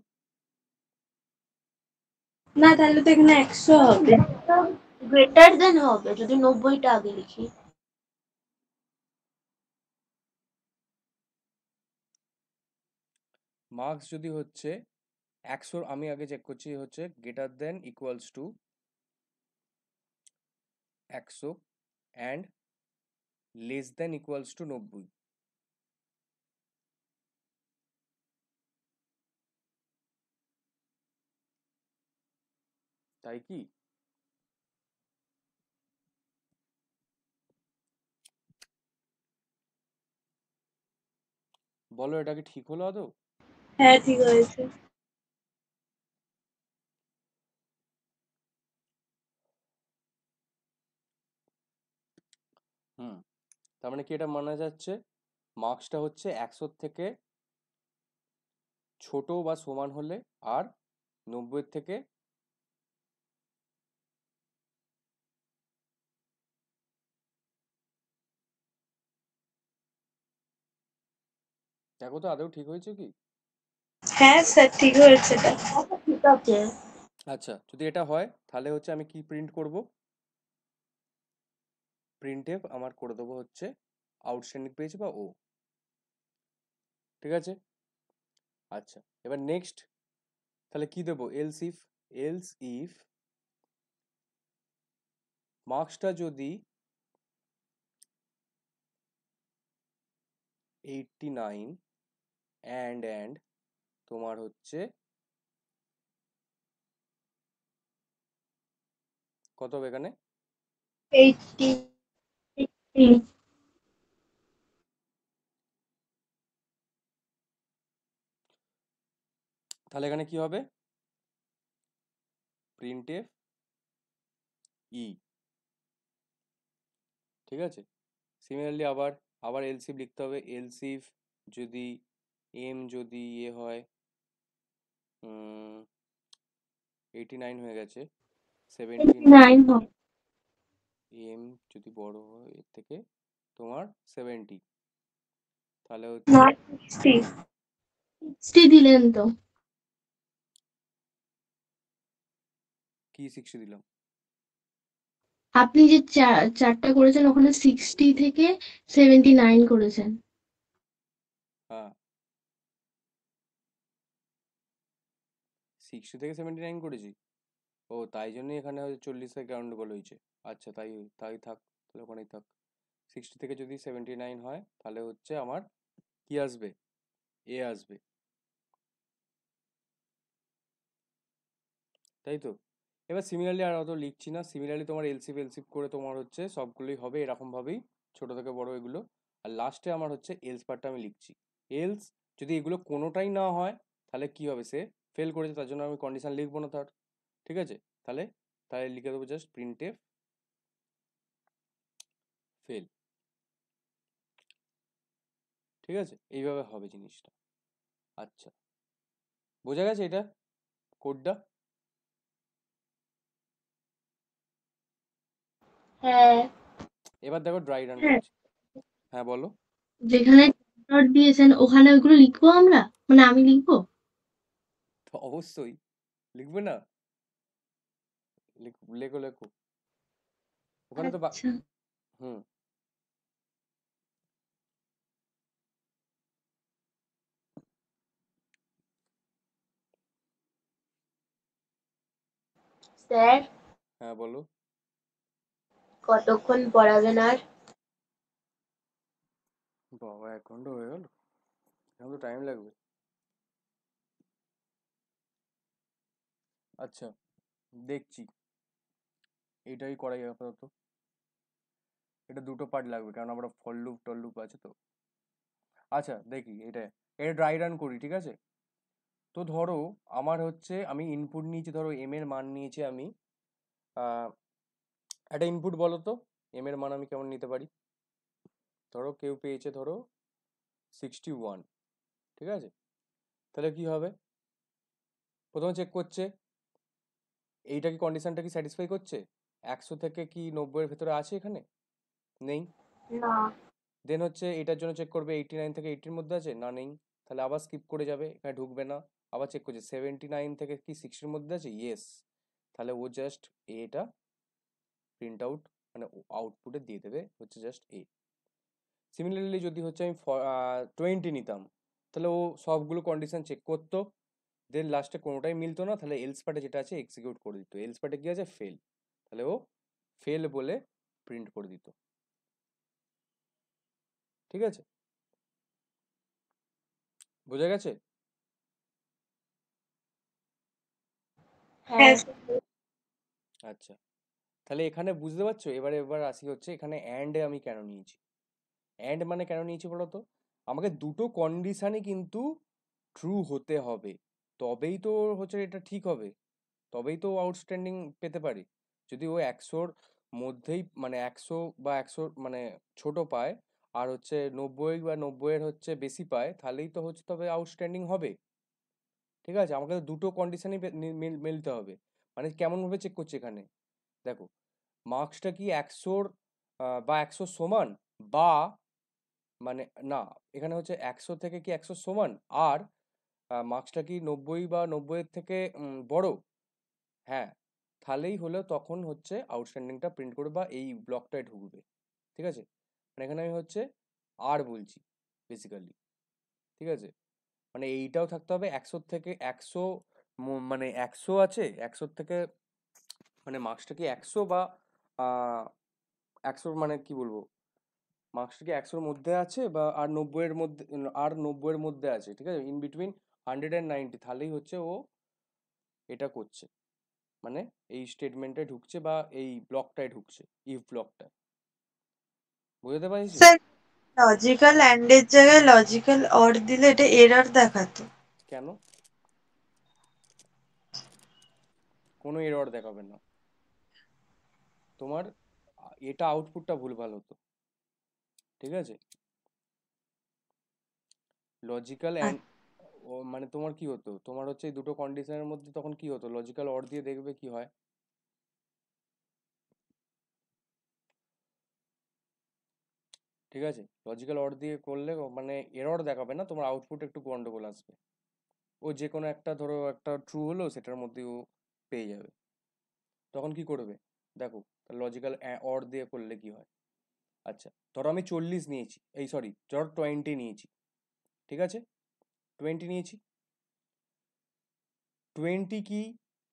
Speaker 2: না, তাহলে তো এখানে 100 হবে।
Speaker 3: গ্রেটার দেন হবে যদি 90টা আগে লিখি।
Speaker 1: মার্কস যদি হচ্ছে 100, আমি আগে চেক করছি, হচ্ছে greater than equals to 100 and less than equals to 90, তাই কি? বলো এটা কি ঠিক হলো আদৌ?
Speaker 2: হ্যাঁ, ঠিক হয়েছে।
Speaker 1: হুম, তার মানে কি এটা মানা যাচ্ছে মার্কসটা হচ্ছে 100 থেকে ছোট বা সমান হলে, আর 90-এর থেকে দেখো তো আদৌ ঠিক হয়েছে কি?
Speaker 2: হ্যাঁ স্যার, ঠিক হয়েছে এটা।
Speaker 3: ঠিক আছে।
Speaker 1: আচ্ছা, যদি এটা হয় তাহলে হচ্ছে আমি কি প্রিন্ট করব, প্রিন্টএফ আমার করে দেবো হচ্ছে আউটস্ট্যান্ডিং পেয়েছে বা ও, ঠিক আছে। আচ্ছা, এবার নেক্সট তাহলে কি দেবো, এলস ইফ মার্কসটা যদি 89 অ্যান্ড তোমার হচ্ছে কত হবে এখানে,
Speaker 2: 80।
Speaker 1: তাহলে এখানে কি হবে, প্রিন্টএফ ই, ঠিক আছে। সিমিলারলি আবার এলসিফ লিখতে হবে, এলসিফ যদি যদি হয় 89 হয়ে গেছে, 79
Speaker 3: 9 হবে।
Speaker 1: যদি বড় হয় এর থেকে তোমার 70, তাহলে হচ্ছে
Speaker 2: না, 60।
Speaker 3: 60 দিলেন তো।
Speaker 1: কি 60 দিলাম?
Speaker 3: আপনি যে চারটা করেছেন ওখানে 60 থেকে 79 করেছেন।
Speaker 1: হ্যাঁ, 60 থেকে 79 করেছি। ও, তাই জন্যই এখানে হয়তো 40 থেকে গন্ডগোল হয়েছে। আচ্ছা, তাই তাই থাক, তাহলে ওখানেই থাক। 60 থেকে যদি 79 হয় তাহলে হচ্ছে আমার কি আসবে, এ আসবে, তাই তো। এবার সিমিলারলি আর অত লিখছি না, সিমিলারলি তোমার এলসিফ করে তোমার হচ্ছে সবগুলোই হবে এরকম ভাবেই, ছোট থেকে বড় এগুলো। আর লাস্টে আমার হচ্ছে এলস পার্টটা আমি লিখছি। এলস যদি এগুলো কোনোটাই না হয় তাহলে কি হবে, সে ফেল করেছে, তার জন্য আমি কন্ডিশন লিখবো না তার, ঠিক আছে। তাহলে তাহলে লিখে দেবো জাস্ট প্রিন্টএফ ফেল, ঠিক আছে। এইভাবে হবে জিনিসটা। আচ্ছা, বোঝা গেছে এটা কোডটা?
Speaker 3: হ্যাঁ।
Speaker 1: এবার দেখো ড্রাই রান
Speaker 2: হ্যাঁ।
Speaker 1: করছি। হ্যাঁ বলো।
Speaker 3: যেখানে ডট দিয়েছেন ওখানে ওইগুলো লিখবো আমরা, মানে আমি লিখবো।
Speaker 1: তো অবশ্যই লিখবে না, লেখো লেখো ওখানে তো
Speaker 3: আচ্ছা।
Speaker 1: হুম।
Speaker 2: স্যার
Speaker 1: হ্যাঁ বলো।
Speaker 2: কতক্ষণ পড়াবেন আর?
Speaker 1: বাবা 1 ঘন্টা হয়ে গেল, এখন তো টাইম লাগবে। আচ্ছা দেখছি, এটাই করাই আপাতত। এটা দুটো পার্ট লাগবে কারণ আমরা ফল লুপ টল লুপ আছে তো। আচ্ছা দেখি এটা, এটা ড্রাই রান করি, ঠিক আছে? তো ধরো আমার হচ্ছে, আমি ইনপুট নিয়েছি, ধরো এম এর মান নিয়েছি আমি। একটা ইনপুট বলো তো, এম এর মান আমি কেমন নিতে পারি? ধরো কেউ পেয়েছে ধরো 61, ঠিক আছে? তাহলে কি হবে, প্রথমে চেক করছে এইটা কি, কন্ডিশনটা কি স্যাটিসফাই করছে, 100 থেকে কি 90-এর ভেতরে আছে এখানে, নেই।
Speaker 2: না।
Speaker 1: দেন হচ্ছে এটার জন্য চেক করবে 89 থেকে 80-এর মধ্যে আছে, না নেই। তাহলে আবার স্কিপ করে যাবে, এখানে ঢুকবে না। আবার চেক করছে 79 থেকে কি 60-এর মধ্যে আছে, ইয়েস। তাহলে ও জাস্ট এটা প্রিন্ট আউট, মানে আউটপুটে দিয়ে দেবে হচ্ছে জাস্ট এ। সিমিলারলি যদি হচ্ছে আমি 20 নিতাম, তাহলে ও সবগুলো কন্ডিশন চেক করতো, দেন লাস্টে কোনোটাই মিলতো না, তাহলে এলস পার্টে যেটা আছে এক্সিকিউট করে দিত। এলস পার্টে কি আছে, ফেল, তাহলে ও ফেল বলে প্রিন্ট করে দিত, ঠিক আছে? বোঝা গেছে?
Speaker 2: হ্যাঁ
Speaker 4: হ্যাঁ
Speaker 1: আচ্ছা, তাহলে এখানে বুঝতে পারছো? এবার আসি হচ্ছে এখানে অ্যান্ড আমি কেন নিয়েছি। অ্যান্ড মানে কেন নিয়েছি বলো তো, আমাকে দুটো কন্ডিশনই কিন্তু ট্রু হতে হবে, তবেই তো হচ্ছে এটা ঠিক হবে, তবেই তো আউটস্ট্যান্ডিং পেতে পারি। যদি ও 100-র মধ্যেই, মানে 100 বা 100 মানে ছোট পায়, আর হচ্ছে 90 বা 90-এর হচ্ছে বেশি পায়, তাহলেই তো হচ্ছে তবে আউটস্ট্যান্ডিং হবে, ঠিক আছে? আমাকে তো দুটো কন্ডিশনই মিলতে হবে। মানে কেমন ভাবে চেক করছি এখানে, দেখো, মার্কসটা কি 100-র বা 100 সমান, বা মানে না, এখানে হচ্ছে 100 থেকে কি 100 সমান, আর মার্কসটা কি 90 বা 90-এর থেকে বড়, হ্যাঁ, তাহলেই হলো তখন হচ্ছে আউটস্ট্যান্ডিংটা প্রিন্ট করবে বা এই ব্লকটায় ঢুকবে, ঠিক আছে? মানে এখানে আমি হচ্ছে আর বলছি বেসিক্যালি, ঠিক আছে? মানে এইটাও থাকতে হবে 100 থেকে 100, মানে 100 আছে, 100 থেকে, মানে মার্কসটা কি 100 বা 100 মানে কি বলবো, মার্কসটা কি 100-র মধ্যে আছে বা আর 90-এর মধ্যে, আর 90-এর মধ্যে আছে, ঠিক আছে? ইন বিটুইন 190, তাহলেই হচ্ছে ও এটা করছে, মানে এই স্টেটমেন্টে ঢুকছে বা এই ব্লকটায় ঢুকছে, ইফ ব্লকটায়। বুঝতে পারছি?
Speaker 4: স্যার, লজিক্যাল অ্যান্ড এর জায়গায় লজিক্যাল অর দিলে এটা এরর দেখাতো।
Speaker 1: কেন? কোনো এরর দেখাবে না তোমার, এটা আউটপুটটা ভুলভাল হতো, ঠিক আছে? লজিক্যাল অ্যান্ড, ও মানে তোমার কি হতো, তোমার হচ্ছে এই দুটো কন্ডিশনের মধ্যে তখন কি হতো, লজিক্যাল অর দিয়ে দেখবে কি হয়, ঠিক আছে? লজিক্যাল অর দিয়ে করলে মানে এরর দেখাবে না, তোমার আউটপুট একটু গন্ডগোল আসবে। ও যে কোনো একটা, ধরো একটা ট্রু হলো, সেটার মধ্যে ও পেয়ে যাবে, তখন কি করবে দেখো, লজিক্যাল অর দিয়ে করলে কি হয়। আচ্ছা, ধরো আমি 40 নিয়েছি, এই সরি, ধরো 20 নিয়েছি, ঠিক আছে? 20 নিয়েছি, 20 কি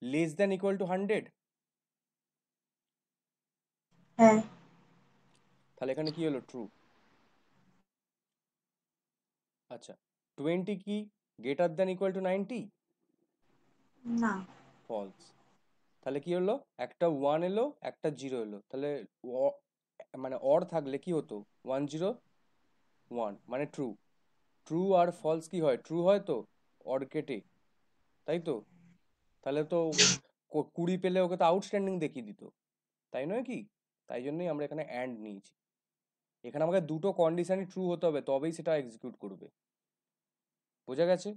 Speaker 1: লেস দ্যান ইকুয়াল টু 100?
Speaker 4: হ্যাঁ।
Speaker 1: তাহলে এখানে কি হলো, ট্রু। আচ্ছা, 20 কি গ্রেটার দ্যান ইকুয়াল টু 90?
Speaker 4: না।
Speaker 1: ফলস। তাহলে কি হলো, একটা 1 এলো, একটা 0 এলো, তাহলে মানে অর থাকলে কি হতো, 101, মানে ট্রু। ট্রু আর ফলস কি হয়, ট্রু হয় তো অর কেটে, তাই তো? তাহলে তো 20 পেলে ওকে তো আউটস্ট্যান্ডিং দেখিয়ে দিত, তাই নয় কি? তাই জন্যই আমরা এখানে অ্যান্ড নিয়েছি। এখানে আমাকে দুটো কন্ডিশনই ট্রু হতে হবে, তবেই সেটা এক্সিকিউট করবে। বোঝা গেছে?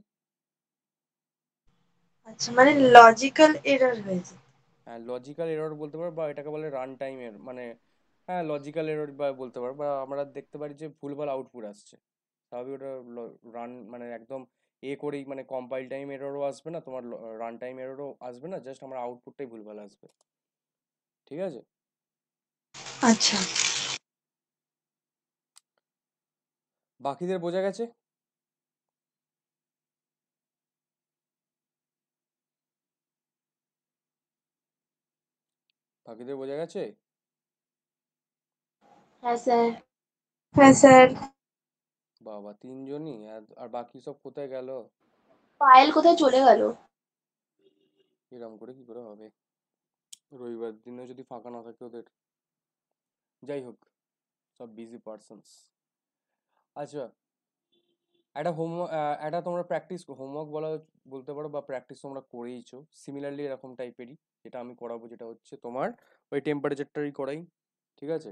Speaker 4: আচ্ছা, মানে লজিক্যাল এরর হয়েছে।
Speaker 1: হ্যাঁ, লজিক্যাল এরর বলতে পারো, বা এটাকে বলে রান টাইম এর মানে, হ্যাঁ লজিক্যাল এরর বা বলতে পারো, বা আমরা দেখতে পারি যে ভুলভাল আউটপুট আসছে, স্বাভাবিক ওটা রান মানে একদম এ করেই, মানে কম্পাইল টাইম এররও আসবে না, তোমার রান টাইম এররও আসবে না, জাস্ট আমার আউটপুটটাই ভুলভাল আসবে, ঠিক আছে?
Speaker 4: আচ্ছা।
Speaker 1: বাকিদের বোঝা গেছে? বাকিদের বোঝা গেছে?
Speaker 3: হ্যাঁ স্যার।
Speaker 4: হ্যাঁ স্যার।
Speaker 1: বাবা, তিনজনই? আর বাকি সব কোথায় গেল?
Speaker 3: পায়েল কোথায় চলে গেল?
Speaker 1: এরম করে কি করে হবে? রবিবার দিনে যদি ফাঁকা না থাকে ওদের। যাই হোক, সব বিজি পার্সনস। আচ্ছা, একটা তোমরা প্র্যাকটিস হোমওয়ার্ক বলতে পারো, বা প্র্যাকটিস তোমরা করেইছো সিমিলারলি এরকম টাইপেরই, যেটা আমি করাবো, যেটা হচ্ছে তোমার ওই টেম্পারেচারটাই করাই, ঠিক আছে?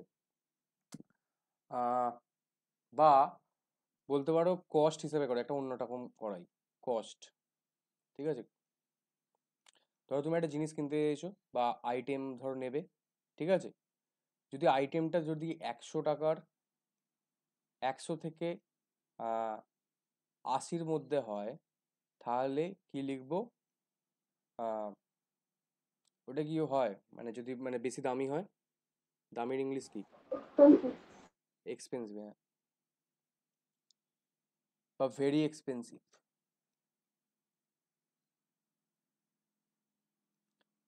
Speaker 1: বা বলতে পারো কস্ট হিসেবে করো, একটা অন্য রকম করাই, কস্ট, ঠিক আছে? ধরো তুমি একটা জিনিস কিনতে চাইছো বা আইটেম ধরো নেবে, ঠিক আছে? যদি আইটেমটা যদি 100 টাকার, 100 থেকে 80-র মধ্যে হয়, তাহলে কি লিখবো? ওটা কি হয়, মানে যদি মানে বেশি দামি হয়, দামের ইংলিশ কি? এক্সপেন্সিভ, হ্যাঁ, বা ভেরি এক্সপেন্সিভ,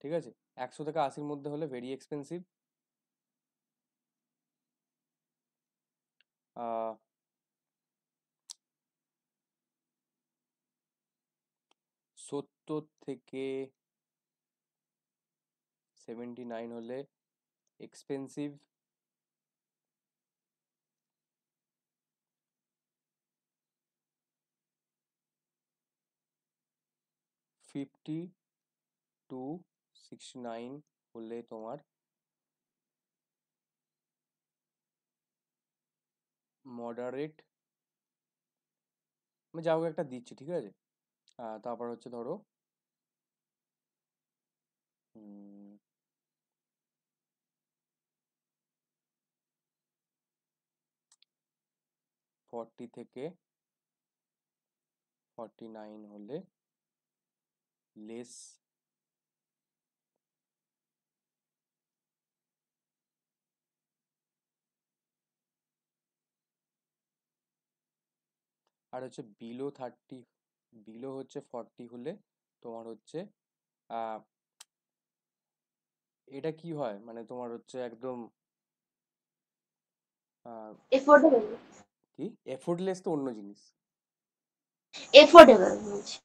Speaker 1: ঠিক আছে? 100 থেকে 80-র মধ্যে হলে ভেরি এক্সপেন্সিভ। 70 থেকে 79 হলে এক্সপেন্সিভ। 50 to 69 হলে তোমার মডারেট। আমি যা হোক একটা দিচ্ছি, ঠিক আছে? তারপর হচ্ছে ধরো 40 থেকে 49 হলে লেস। আর হচ্ছে বিলো হচ্ছে 40 হলে তোমার হচ্ছে এটা কি হয়, মানে তোমার হচ্ছে একদম
Speaker 3: এফোর্ডেবল।
Speaker 1: কি এফোর্ডলেস তো অন্য জিনিস।
Speaker 3: এফোর্ডেবল বলছি।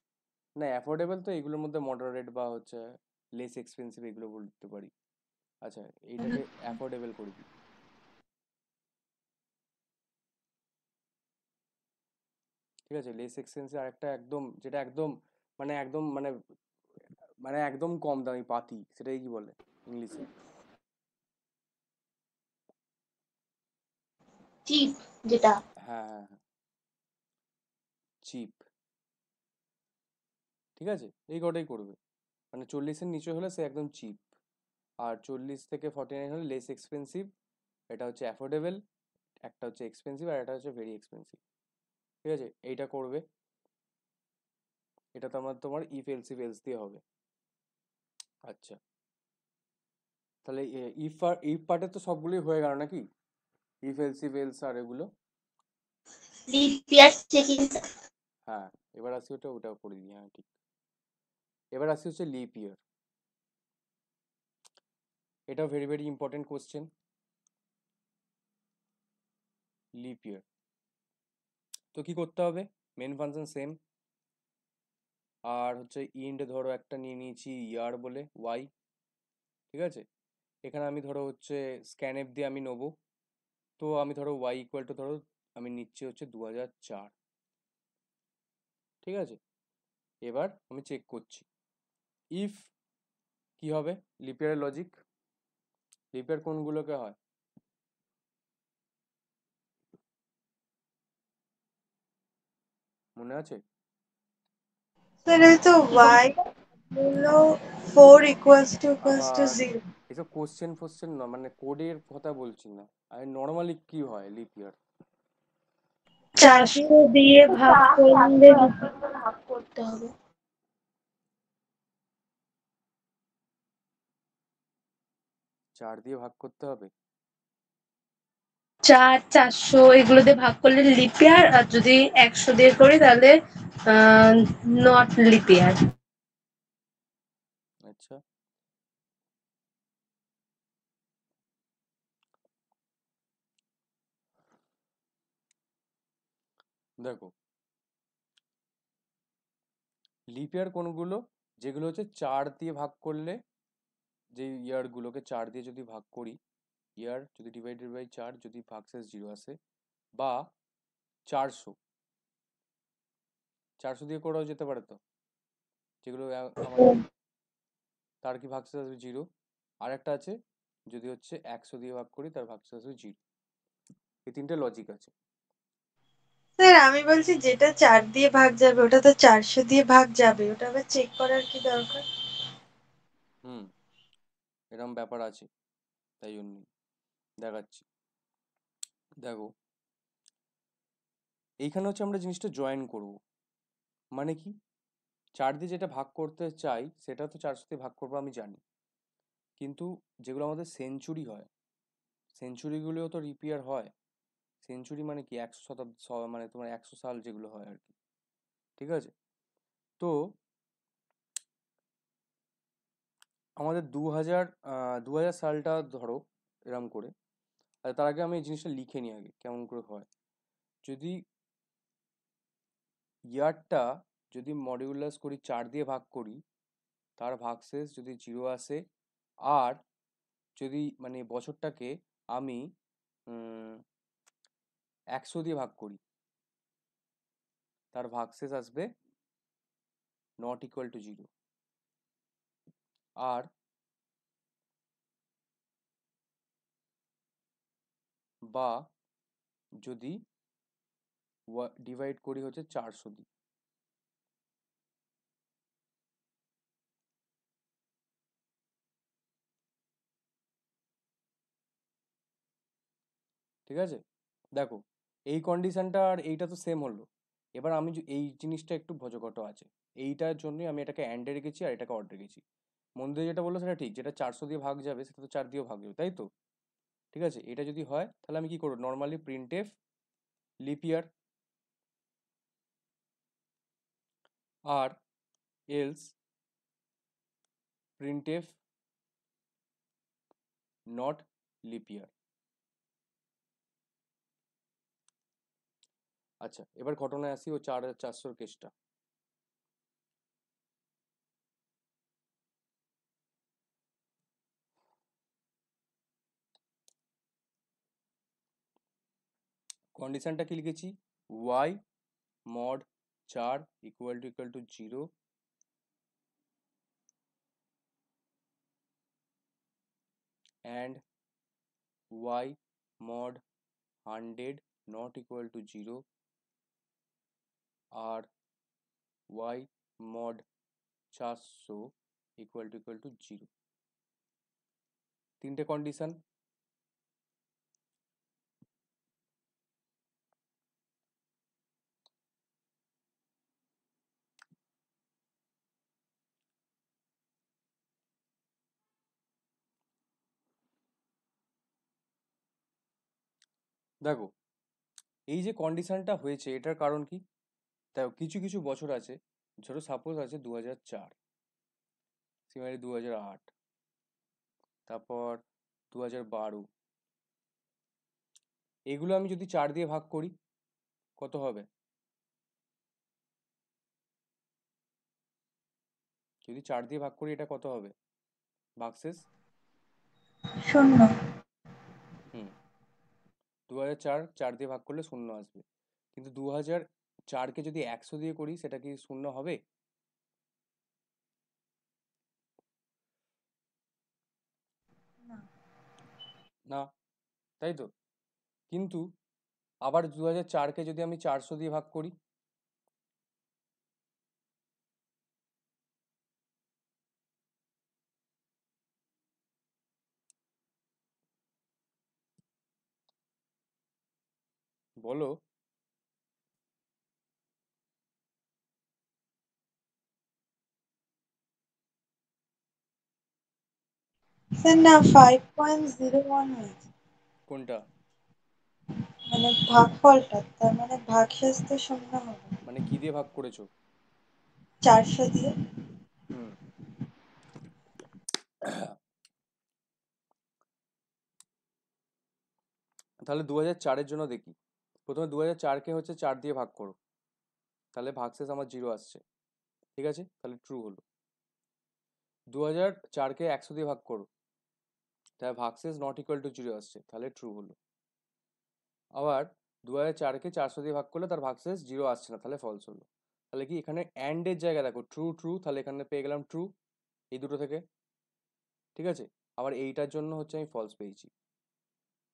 Speaker 1: না, অ্যাফোর্ডেবল তো এগুলোর মধ্যে মডারেট বা হচ্ছে লেস এক্সপেন্সিভ এগুলো বলতে পারি। আচ্ছা, এইটাকে অ্যাফোর্ডেবল করে দিই, ঠিক আছে? লেস এক্সপেন্সিভ আর একটা একদম, যেটা একদম মানে একদম মানে মানে একদম কম দামি পাতি, সেটাই কি বলে ইংলিশে?
Speaker 3: চিপ যেটা।
Speaker 1: হ্যাঁ হ্যাঁ হ্যাঁ, চিপ, ঠিক আছে? এই কটাই করবে, মানে 40-এর নিচে হলে সে একদম চিপ, আর 40 থেকে 49 হলে লেস এক্সপেন্সিভ, এটা হচ্ছে অ্যাফোর্ডেবল, একটা হচ্ছে এক্সপেন্সিভ আর এটা হচ্ছে ভেরি এক্সপেন্সিভ, ঠিক আছে? এইটা করবে, এটা তোমার ইফ এলস দিয়ে হবে। আচ্ছা, তাহলে ইফ পার্টে তো সবগুলোই হয়ে গেল নাকি? ইফ এলস আর এগুলো।
Speaker 3: লিপ ইয়ার চেকিং।
Speaker 1: হ্যাঁ, এবার আসি ওটাও করে দিই, হ্যাঁ ঠিক। এবার আসি হচ্ছে লিপ ইয়ার। এটাও very very important question, lip ইয়ার। তো কি করতে হবে? মেন ফাংশন সেম, আর হচ্ছে ইন্ড ধরো একটা নিয়ে নিয়েছি ইয়ার বলে ওয়াই, ঠিক আছে? এখানে আমি ধরো হচ্ছে স্ক্যানএফ দিয়ে আমি নেবো, তো আমি ধরো ওয়াই ইকুয়াল টু ধরো আমি নিচ্ছি হচ্ছে 2004, ঠিক আছে? এবার আমি চেক করছি ইফ কি হবে লিপিয়ারের লজিক। লিপিয়ার কোনগুলোকে হয় মনে আছে?
Speaker 4: স্যার এই তো y হলো 4 equals to
Speaker 1: আবার
Speaker 4: 0.
Speaker 1: এসব কোশ্চেন না, মানে কোডের কথা বলছি না, আমি নর্মালি কি হয় লিপিয়ার?
Speaker 2: 400 দিয়ে ভাগ করলে
Speaker 3: ভাগ করতে হবে।
Speaker 1: 4 দিয়ে ভাগ করতে হবে।
Speaker 2: 4 400 এগুলো দিয়ে ভাগ করলে লিপিয়ার, আর যদি 100 দিয়ে করি তাহলে নট লিপিয়ার।
Speaker 1: আচ্ছা, দেখো, লিপ ইয়ার কোনগুলো? যেগুলো হচ্ছে 4 দিয়ে ভাগ করলে, যে ইয়ারগুলোকে 4 দিয়ে যদি ভাগ করি, ইয়ার যদি ডিভাইডেড বাই 4 যদি ভাগশেষ 0 আসে, বা 400 400 দিয়ে করাও যেতে পারে তো, যেগুলো আমাদের তার কি ভাগশেষ আসবে 0। আর একটা আছে, যদি হচ্ছে 100 দিয়ে ভাগ করি তার ভাগশেষ আসবে 0। এই তিনটে লজিক আছে।
Speaker 4: স্যার আমি বলছি যেটা 4 দিয়ে ভাগ যাবে ওটা তো 400 দিয়ে ভাগ যাবে, ওটা আবার চেক করার কি দরকার?
Speaker 1: হুম, এরকম ব্যাপার আছে, তাই জন্যই দেখাচ্ছি। দেখো, এইখানে হচ্ছে আমরা জিনিসটা জয়েন করব। মানে কি, 4 দিয়ে যেটা ভাগ করতে চাই সেটা তো 400 দিয়ে ভাগ করবো আমি জানি, কিন্তু যেগুলো আমাদের সেঞ্চুরি হয়, সেঞ্চুরিগুলোও তো রিপিয়ার হয়। সেঞ্চুরি মানে কি, 100 শতাব্দী, মানে তোমার 100 সাল যেগুলো হয় আর কি, ঠিক আছে? তো আমাদের 2000 সালটা ধরো এরম করে, আর তার আগে আমি এই জিনিসটা লিখে নিই আগে কেমন করে হয়। যদি ইয়ারটা যদি মডিউলাস করি, 4 দিয়ে ভাগ করি, তার ভাগশেষ যদি 0 আসে, আর যদি মানে বছরটাকে আমি 100 দিয়ে ভাগ করি, তার ভাগশেষ আসবে নট ইকুয়াল টু 0। আর বা যদি ডিভাইড করি হচ্ছে 400 দিয়ে, ঠিক আছে? দেখো, এই কন্ডিশনটা আর এইটা তো সেম হলো। এবার আমি এই জিনিসটা একটু ভজঘট আছে, এইটার জন্যই আমি এটাকে অ্যান্ডে রেখেছি আর এটাকে অড রেখেছি। মন দিয়ে যেটা বললো সেটা ঠিক, যেটা 400 দিয়ে ভাগ যাবে সেটা তো 4 দিয়েও ভাগ যাবে, তাই তো? ঠিক আছে, এটা যদি হয় তাহলে আমি কি করবো, নর্মালি প্রিন্টএফ লিপ ইয়ার, আর else printf not leap year. আচ্ছা, এবার ঘটনায় আসি ও 400 কেসটা। কন্ডিশনটা কি লিখেছি, Y mod 4 equal to 0 and y mod 100 not equal to 0 আর y mod 400 equal to 0। তিনটে কন্ডিশন। দেখো, এই যে কন্ডিশনটা হয়েছে এটার কারণ কি, দেখো কিছু কিছু বছর আছে, ধরো সাপোজ আছে 2004, সিমিলারলি 2008, তারপর 2012, এগুলো আমি যদি 4 দিয়ে ভাগ করি কত হবে? যদি 4 দিয়ে ভাগ করি এটা কত হবে ভাগশেষ?
Speaker 4: 0।
Speaker 1: হুম, 2004 4 দিয়ে ভাগ করলে 0 আসবে, কিন্তু 2004কে যদি 100 দিয়ে করি সেটা কি 0 হবে? না, তাই তো? কিন্তু আবার 2004কে যদি আমি 400 দিয়ে ভাগ করি, বলো।
Speaker 4: স্যার না 5.01 হয়েছে,
Speaker 1: কোনটা?
Speaker 4: মানে ভাগফলটা, তার মানে ভাগশেষ তো 0 হবে।
Speaker 1: মানে কি দিয়ে ভাগ করেছো?
Speaker 4: 400 দিয়ে।
Speaker 1: হুম। তাহলে 2004-এর জন্য দেখি, প্রথমে 2004কে হচ্ছে 4 দিয়ে ভাগ করো, তাহলে ভাগশেষ আমার 0 আসছে, ঠিক আছে, তাহলে ট্রু হলো। 2004কে 100 দিয়ে ভাগ করো, তাহলে ভাগশেষ নট ইকুয়াল টু 0 আসছে, তাহলে ট্রু হলো। আবার 2004কে 400 দিয়ে ভাগ করলে তার ভাগশেষ 0 আসছে না, তাহলে ফলস হলো। তাহলে কি এখানে অ্যান্ড এর জায়গায় দেখো ট্রু ট্রু, তাহলে এখানে পেয়ে গেলাম ট্রু এই দুটো থেকে, ঠিক আছে। আবার এইটার জন্য হচ্ছে আমি ফলস পেয়েছি।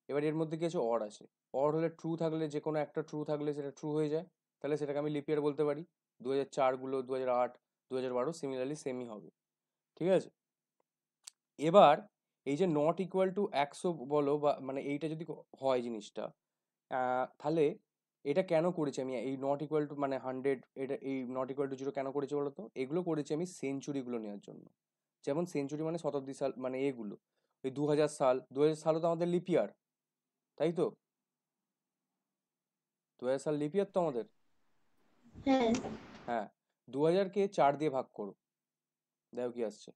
Speaker 1: এবার এর মধ্যে কি আছে, অর আছে। অর হলে ট্রু থাকলে, যে কোনো একটা ট্রু থাকলে সেটা ট্রু হয়ে যায়, তাহলে সেটাকে আমি লিপ ইয়ার বলতে পারি। 2004 গুলো 2008, 2012 সিমিলারলি সেমই হবে, ঠিক আছে। এবার এই যে নট ইকুয়াল টু 100 বলো, বা মানে এইটা যদি হয় জিনিসটা, তাহলে এটা কেন করেছি আমি, এই নট ইকুয়াল টু মানে 100, এটা এই নট ইকুয়াল টু 0 কেন করেছি বলো তো? এগুলো করেছি আমি সেঞ্চুরিগুলো নেওয়ার জন্য। যেমন সেঞ্চুরি মানে শতাব্দী সাল, মানে এগুলো ওই 2000 সাল, 2000 সালও তো আমাদের লিপ ইয়ার, তাই তো? 2000 সাল লিপ ইয়ার তো আমাদের।
Speaker 2: হ্যাঁ
Speaker 1: হ্যাঁ, 2000কে 4 দিয়ে ভাগ করো, দেখো কি আসছে।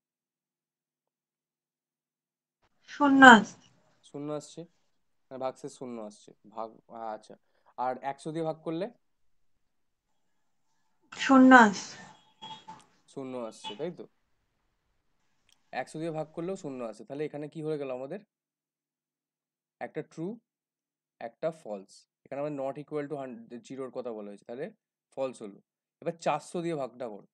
Speaker 4: 0 আসছে।
Speaker 1: 0 আসছে, ভাগশেষ 0 আসছে, ভাগ, আচ্ছা। আর 100 দিয়ে ভাগ করলে
Speaker 4: 0 আসছে।
Speaker 1: 0 আসছে, তাই তো। 100 দিয়ে ভাগ করলেও 0 আসে, তাহলে এখানে কি হয়ে গেল আমাদের, একটা ট্রু একটা ফলস। এখানে আমার নট ইকুয়াল টু 0-র কথা বলা হয়েছে, তাহলে ফলস হলো। এবার 400 দিয়ে ভাগটা করো,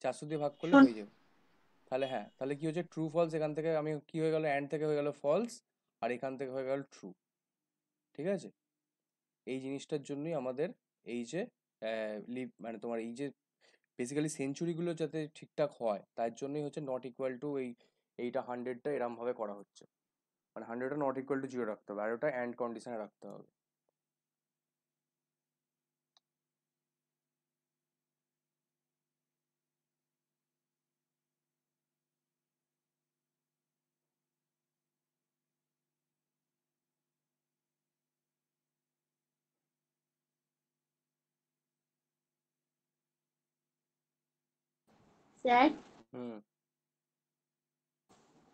Speaker 1: 400 দিয়ে ভাগ করলে
Speaker 4: 0
Speaker 1: হয়ে যাবে। তাহলে হ্যাঁ, তাহলে কি হচ্ছে, ট্রু ফলস এখান থেকে আমি কি হয়ে গেল, অ্যান্ড থেকে হয়ে গেল ফলস, আর এখান থেকে হয়ে গেল ট্রু, ঠিক আছে। এই জিনিসটার জন্যই আমাদের এই যে মানে তোমার এই যে বেসিক্যালি সেঞ্চুরিগুলো যাতে ঠিকঠাক হয়, তার জন্যই হচ্ছে নট ইকুয়াল টু এইটা 100টা এরম ভাবে করা হচ্ছে, মানে 100টা নট ইকুয়াল টু 0 রাখতে হবে, আর ওটা অ্যান্ড কন্ডিশনে রাখতে হবে।
Speaker 2: স্যার,
Speaker 1: হুম।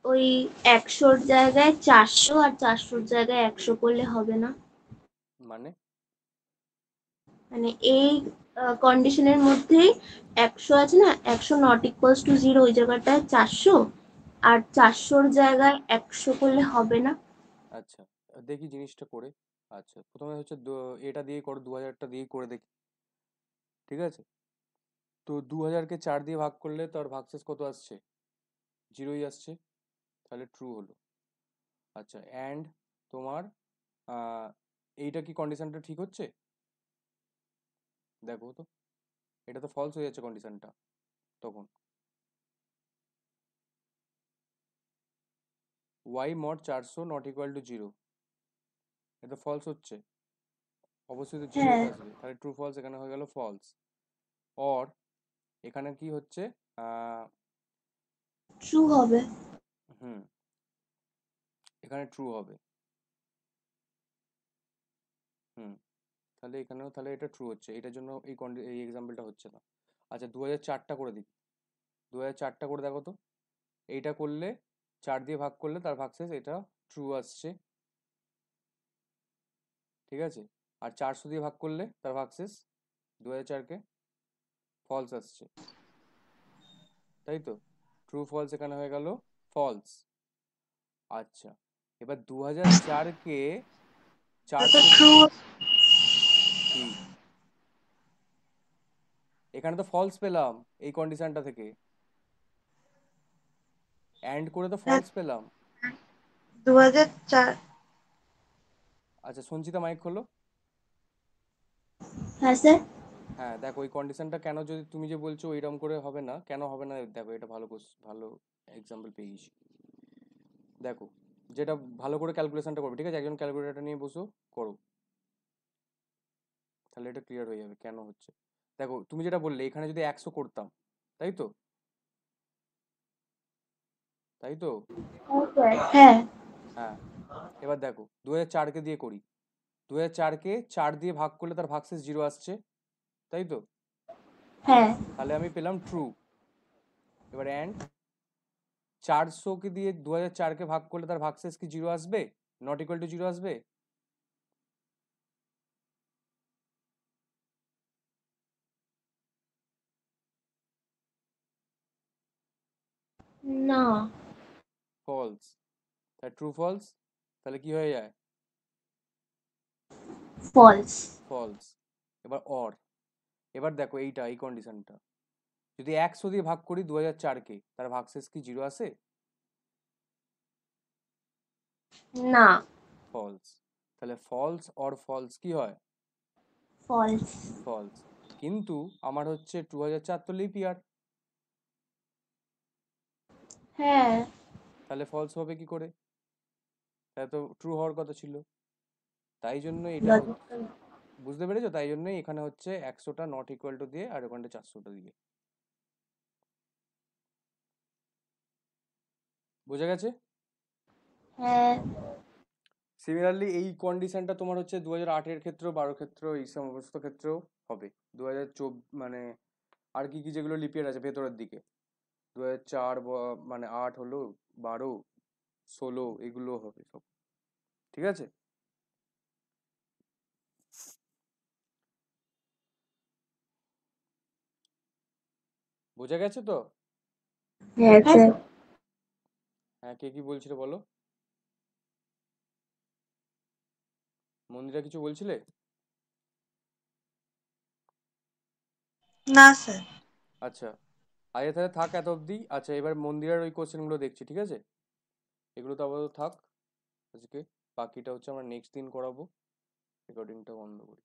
Speaker 2: ওই 100-র জায়গায় 400 আর 400-র জায়গায় 100 করলে হবে না?
Speaker 1: মানে
Speaker 2: মানে এই কন্ডিশনের মধ্যেই 100 আছে না, 100 নট ইকুয়ালস টু 0, ওই জায়গাটায় 400, আর 400-র জায়গায় 100 করলে হবে না?
Speaker 1: আচ্ছা, দেখি জিনিসটা করে। আচ্ছা, প্রথমে হচ্ছে এটা দিয়ে করো, 2000টা দিয়ে করে দেখি, ঠিক আছে। তো 2000কে 4 দিয়ে ভাগ করলে তার ভাগশেষ কত আসছে, 0ই আসছে, তাহলে ট্রু হলো। আচ্ছা, অ্যান্ড তোমার আহ, এইটা কি কন্ডিশনটা ঠিক হচ্ছে, দেখো তো। এটা তো ফলস হয়ে যাচ্ছে কন্ডিশনটা তখন। Y mod 400 not equal to 0, এটা ফলস হচ্ছে, অবশ্যই তো 0
Speaker 2: হ্যাঁ,
Speaker 1: আসবে, তাহলে ট্রু ফলস এখানে হয়ে গেল ফলস। অর এখানে কি হচ্ছে,
Speaker 2: ট্রু হবে।
Speaker 1: হুম, এখানে ট্রু হবে, হুম। তাহলে এখানেও তাহলে এটা ট্রু হচ্ছে, এটার জন্য এই এক্সাম্পলটা হচ্ছে না। আচ্ছা, 2004টা করে দিই, 2004টা করে দেখো তো। এইটা করলে 4 দিয়ে ভাগ করলে তার ভাগশেষ এটা ট্রু আসছে, ঠিক আছে। আর 400 দিয়ে ভাগ করলে তার ভাগশেষ 2004কে ফলস আসছে, তাই তো। ট্রু ফলস এখানে হয়ে গেল ফলস। আচ্ছা, এবার 2004কে
Speaker 4: এটা
Speaker 1: 400
Speaker 4: ট্রু।
Speaker 1: কি, এখানে তো ফলস পেলাম এই কন্ডিশনটা থেকে, অ্যান্ড করে তো ফলস পেলাম।
Speaker 4: 2004।
Speaker 1: আচ্ছা, সঞ্চিতা মাইক হলো।
Speaker 2: হ্যাঁ স্যার।
Speaker 1: হ্যাঁ, দেখো ওই কন্ডিশনটা কেন, যদি তুমি যে বলছো ওইরকম করে হবে না, কেন হবে না, দেখো এটা ভালো এক্সাম্পল পেয়েছি। দেখো, যেটা ভালো করে ক্যালকুলেশনটা করবে, ঠিক আছে, একজন ক্যালকুলেটর নিয়ে বসো, করো, তাহলে এটা ক্লিয়ার হয়ে যাবে কেন হচ্ছে। দেখো, তুমি যেটা বললে এখানে যদি 100 করতাম, তাই তো, তাই তো।
Speaker 2: হ্যাঁ
Speaker 1: হ্যাঁ, এবার দেখো 2004কে দিয়ে করি, 2004কে 4 দিয়ে ভাগ করলে তার ভাগশেষ 0 আসছে, তাই তো।
Speaker 2: হ্যাঁ
Speaker 1: তাহলে আমি পেলাম ট্রু। এবার অ্যান্ড 400কে দিয়ে 2004কে ভাগ করলে তার ভাগশেষ কি 0 আসবে, নট ইকুয়াল টু জিরো আসবে?
Speaker 2: না,
Speaker 1: ফলস। তাহলে ট্রু ফলস, তাহলে কি হয়ে যায়?
Speaker 2: ফলস।
Speaker 1: ফলস। এবার অর, এবার দেখো এইটা, এই কন্ডিশনটা যদি 100 দিয়ে ভাগ করি 2004-কে, তার ভাগশেষ কি জিরো আসে?
Speaker 2: না,
Speaker 1: ফলস। তাহলে ফলস অর ফলস কি হয়?
Speaker 2: ফলস।
Speaker 1: ফলস। কিন্তু আমার হচ্ছে 2004 তো লিপ ইয়ার,
Speaker 2: হ্যাঁ,
Speaker 1: তাহলে ফলস হবে কি করে? তাহলে তো ট্রু হওয়ার কথা ছিল। তাই জন্য এটা
Speaker 2: লজিক্যাল।
Speaker 1: বুঝতে পেরেছো? তাই জন্যই এখানে হচ্ছে 100টা নট ইকুয়াল টু দিয়ে আর ওখানটা 400টা দিয়ে। বোঝা গেছে?
Speaker 2: হ্যাঁ,
Speaker 1: সিমিলারলি এই কন্ডিশনটা তোমার হচ্ছে 2008-এর ক্ষেত্রেও, 12 ক্ষেত্রেও, এই সমস্ত ক্ষেত্রেও হবে। 2024 মানে আর কি কি যেগুলো লিপিয়ার আছে ভেতরের দিকে, 2004 মানে 8 হলো, 12, 16 এগুলো হবে সব। ঠিক আছে? বোঝা গেছে তো?
Speaker 2: হ্যাঁ স্যার।
Speaker 1: হ্যাঁ, কে কি বলছিলে বলো? মন্দিরা কিছু বলছিলে?
Speaker 4: না স্যার।
Speaker 1: আচ্ছা, আগে তাহলে থাক এত অবধি। আচ্ছা, এবার মন্দিরের ওই কোশ্চেনগুলো দেখছি, ঠিক আছে? এগুলো তো আপাতত থাক আজকে, বাকিটা হচ্ছে আমরা নেক্সট দিন করাবো। রেকর্ডিংটা বন্ধ করি।